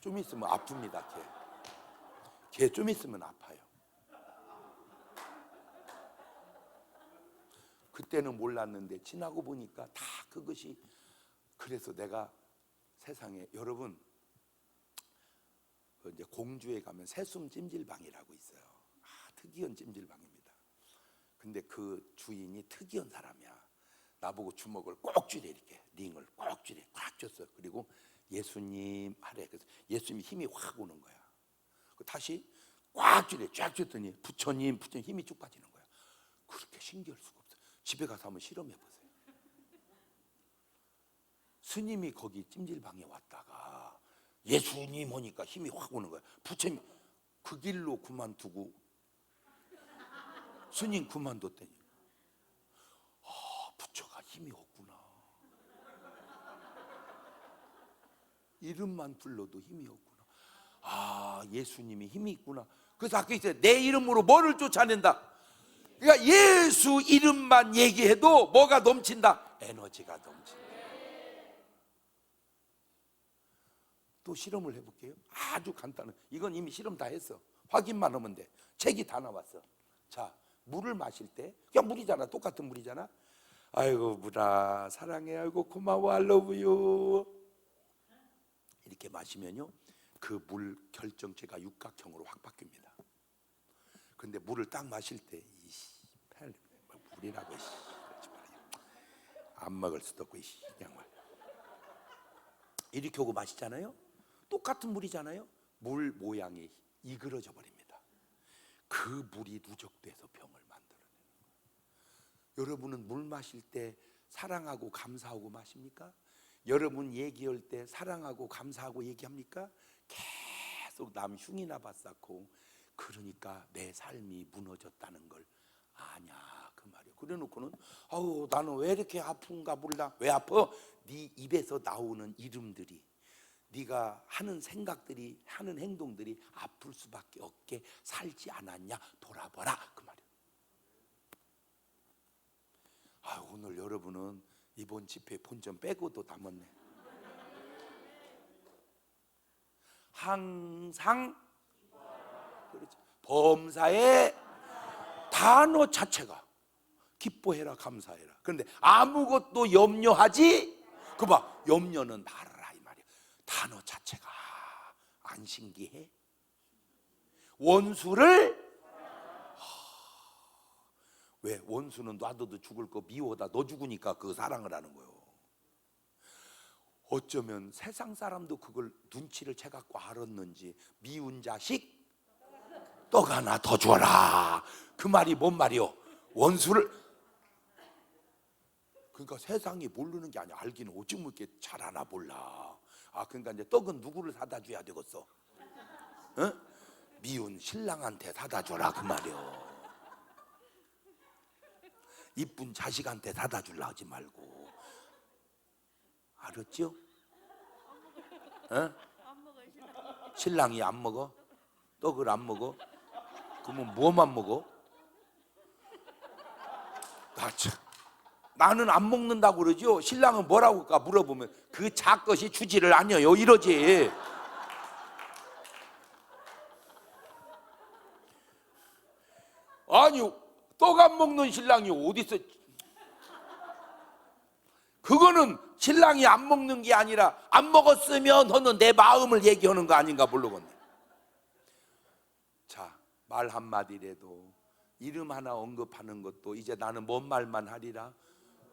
좀 있으면 아픕니다. 걔 좀 있으면 아파요. 그때는 몰랐는데 지나고 보니까 다 그것이. 그래서 내가 세상에, 여러분 이제 공주에 가면 새숨 찜질방이라고 있어요. 특이한 찜질방입니다. 근데 그 주인이 특이한 사람이야. 나보고 주먹을 꼭 쥐래, 이렇게 링을 꼭 쥐래, 꽉 쥐었어. 그리고 예수님 하래. 그래서 예수님이 힘이 확 오는 거야. 다시 꽉 쥐래, 쫙 쥐었더니 부처님 힘이 쭉 빠지는 거야. 그렇게 신기할 수가 없어. 집에 가서 한번 실험해 보세요. 스님이 거기 찜질방에 왔다가 예수님 오니까 힘이 확 오는 거야. 부처님 그 길로 그만두고 스님 그만뒀더니 부처가 힘이 없구나. 이름만 불러도 힘이 없구나. 예수님이 힘이 있구나. 그래서 아까 있어요. 내 이름으로 뭐를 쫓아낸다. 그러니까 예수 이름만 얘기해도 뭐가 넘친다? 에너지가 넘친다. 또 실험을 해볼게요. 아주 간단한, 이건 이미 실험 다 했어. 확인만 하면 돼. 책이 다 나왔어. 자, 물을 마실 때 그냥 물이잖아. 똑같은 물이잖아. 아이고 물아 사랑해, 아이고 고마워, I love you 이렇게 마시면요, 그 물 결정체가 육각형으로 확 바뀝니다. 근데 물을 딱 마실 때 물이라고 안 먹을 수도 없고 그냥 이렇게 하고 마시잖아요. 똑같은 물이잖아요. 물 모양이 이그러져 버립니다. 그 물이 누적돼서 병을 만들어내는 거예요. 여러분은 물 마실 때 사랑하고 감사하고 마십니까? 여러분 얘기할 때 사랑하고 감사하고 얘기합니까? 계속 남 흉이나 받쌓고, 그러니까 내 삶이 무너졌다는 걸 아냐 그 말이에요. 그래놓고는 아우 나는 왜 이렇게 아픈가 몰라. 왜 아파? 네 입에서 나오는 이름들이, 네가 하는 생각들이, 하는 행동들이 아플 수밖에 없게 살지 않았냐, 돌아봐라 그 말이에요. 아, 오늘 여러분은 이번 집회 본전 빼고도 남았네. 항상 그렇죠. 범사의 단어 자체가 기뻐해라 감사해라. 그런데 아무것도 염려하지, 그 봐, 염려는 말아라 이 말이야. 단어 자체가 안 신기해? 원수를 왜? 원수는 놔둬도 죽을 거 미워다. 너 죽으니까 그 사랑을 하는 거예요. 어쩌면 세상 사람도 그걸 눈치를 채갖고 알았는지 미운 자식 떡 하나 더 줘라 그 말이 뭔 말이요? 원수를, 그러니까 세상이 모르는 게 아니야. 알기는 어쩜 이렇게 잘 아나 몰라. 아, 그러니까 이제 떡은 누구를 사다 줘야 되겠어? 어? 미운 신랑한테 사다 줘라 그 말이요. 이쁜 자식한테 사다 줄라 하지 말고. 알았죠? 어? 신랑이 안 먹어? 떡을 안 먹어? 그러면 뭐만 먹어? 나는 안 먹는다고 그러죠. 신랑은 뭐라고 할까 물어보면 그 자것이 주지를 않아요 이러지. 아니 떡 안 먹는 신랑이 어딨어? 그거는 신랑이 안 먹는 게 아니라 안 먹었으면 너는 내 마음을 얘기하는 거 아닌가 모르겠네. 자, 말 한마디라도, 이름 하나 언급하는 것도 이제 나는 뭔 말만 하리라?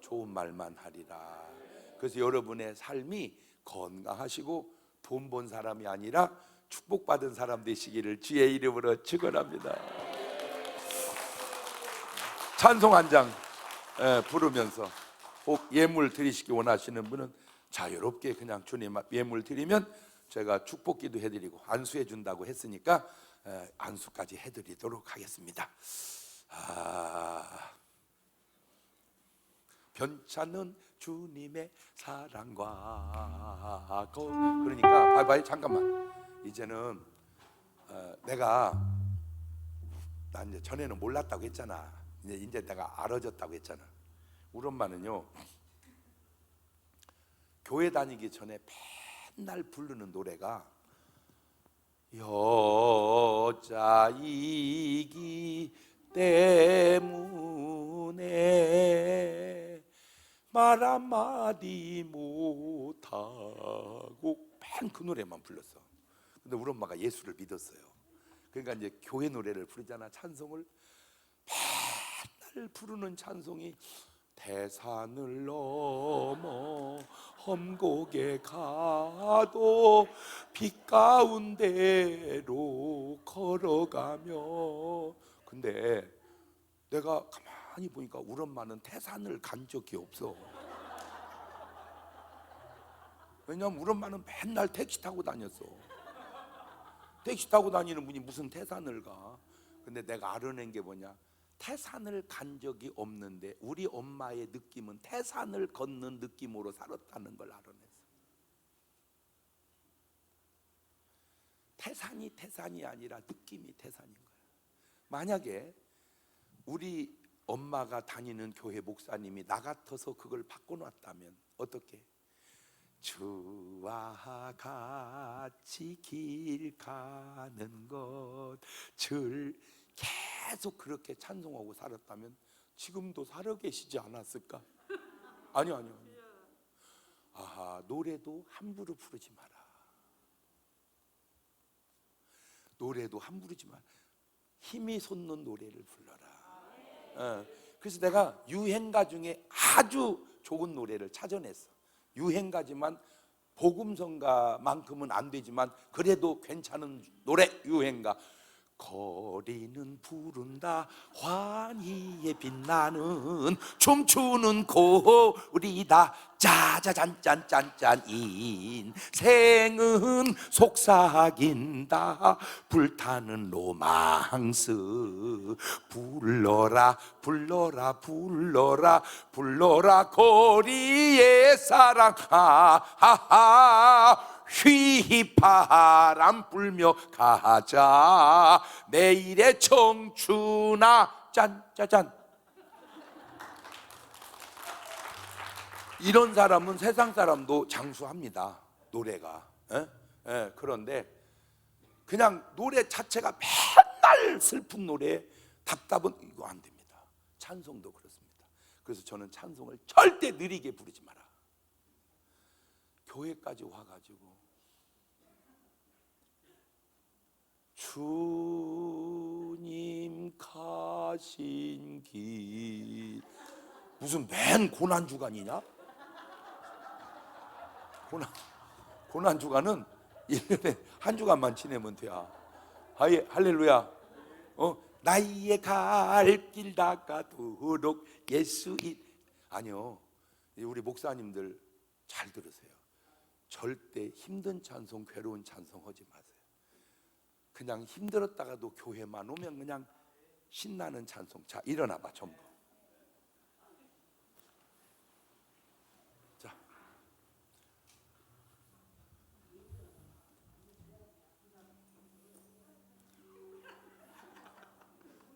좋은 말만 하리라. 그래서 여러분의 삶이 건강하시고 돈 번 사람이 아니라 축복받은 사람 되시기를 주의 이름으로 축원합니다. 찬송 한 장 부르면서 혹 예물 드리시기 원하시는 분은 자유롭게 그냥 주님 예물 드리면 제가 축복기도 해드리고 안수해 준다고 했으니까 안수까지 해드리도록 하겠습니다. 변찮은 주님의 사랑과 그러니까 바이바이 잠깐만. 이제는 난 이제 전에는 몰랐다고 했잖아. 이제 내가 알아졌다고 했잖아. 우리 엄마는요, 교회 다니기 전에 맨날 부르는 노래가 여자이기 때문에 말 한마디 못하고 맨 그 노래만 불렀어. 근데 우리 엄마가 예수를 믿었어요. 그러니까 이제 교회 노래를 부르잖아. 찬송을 맨날 부르는 찬송이 태산을 넘어 험곡에 가도 빛 가운데로 걸어가며. 근데 내가 가만히 보니까 우리 엄마는 태산을 간 적이 없어. 왜냐면 우리 엄마는 맨날 택시 타고 다녔어. 택시 타고 다니는 분이 무슨 태산을 가? 근데 내가 알아낸 게 뭐냐? 태산을 간 적이 없는데 우리 엄마의 느낌은 태산을 걷는 느낌으로 살았다는 걸 알아냈어. 태산이 아니라 느낌이 태산인 거야. 만약에 우리 엄마가 다니는 교회 목사님이 나 같아서 그걸 바꿔놨다면 어떻게? 주와 같이 길 가는 것을 계속 그렇게 찬송하고 살았다면 지금도 살아 계시지 않았을까? 아니요. 아하, 노래도 함부로 부르지 마라. 노래도 함부로 부르지 마라. 힘이 솟는 노래를 불러라. 그래서 내가 유행가 중에 아주 좋은 노래를 찾아냈어. 유행가지만 복음성가만큼은 안 되지만 그래도 괜찮은 노래. 유행가. 거리는 부른다 환희에 빛나는 춤추는 고리다 짜자잔짠짠짠 인생은 속삭인다 불타는 로망스 불러라 불러라 불러라 불러라 거리의 사랑 하하하 휘바람 불며 가자 내일의 청춘아 짠짜잔. 이런 사람은 세상 사람도 장수합니다. 노래가. 그런데 그냥 노래 자체가 맨날 슬픈 노래 답답은 이거 안 됩니다. 찬송도 그렇습니다. 그래서 저는 찬송을 절대 느리게 부르지 마라. 교회까지 와가지고 주님 가신 길 무슨 맨 고난주간이냐? 고난주간은 1년에 한 주간만 지내면 돼요. 아예 할렐루야. 나의 갈 길 닦아도록 예수인. 아니요, 우리 목사님들 잘 들으세요. 절대 힘든 찬송, 괴로운 찬송 하지 마세요. 그냥 힘들었다가도 교회만 오면 그냥 신나는 찬송. 자, 일어나봐 전부.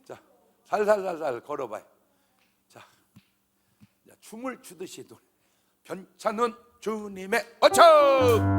자, 살살살살 걸어봐요. 자, 춤을 추듯이 노래. 괜찮은 주님의 어청.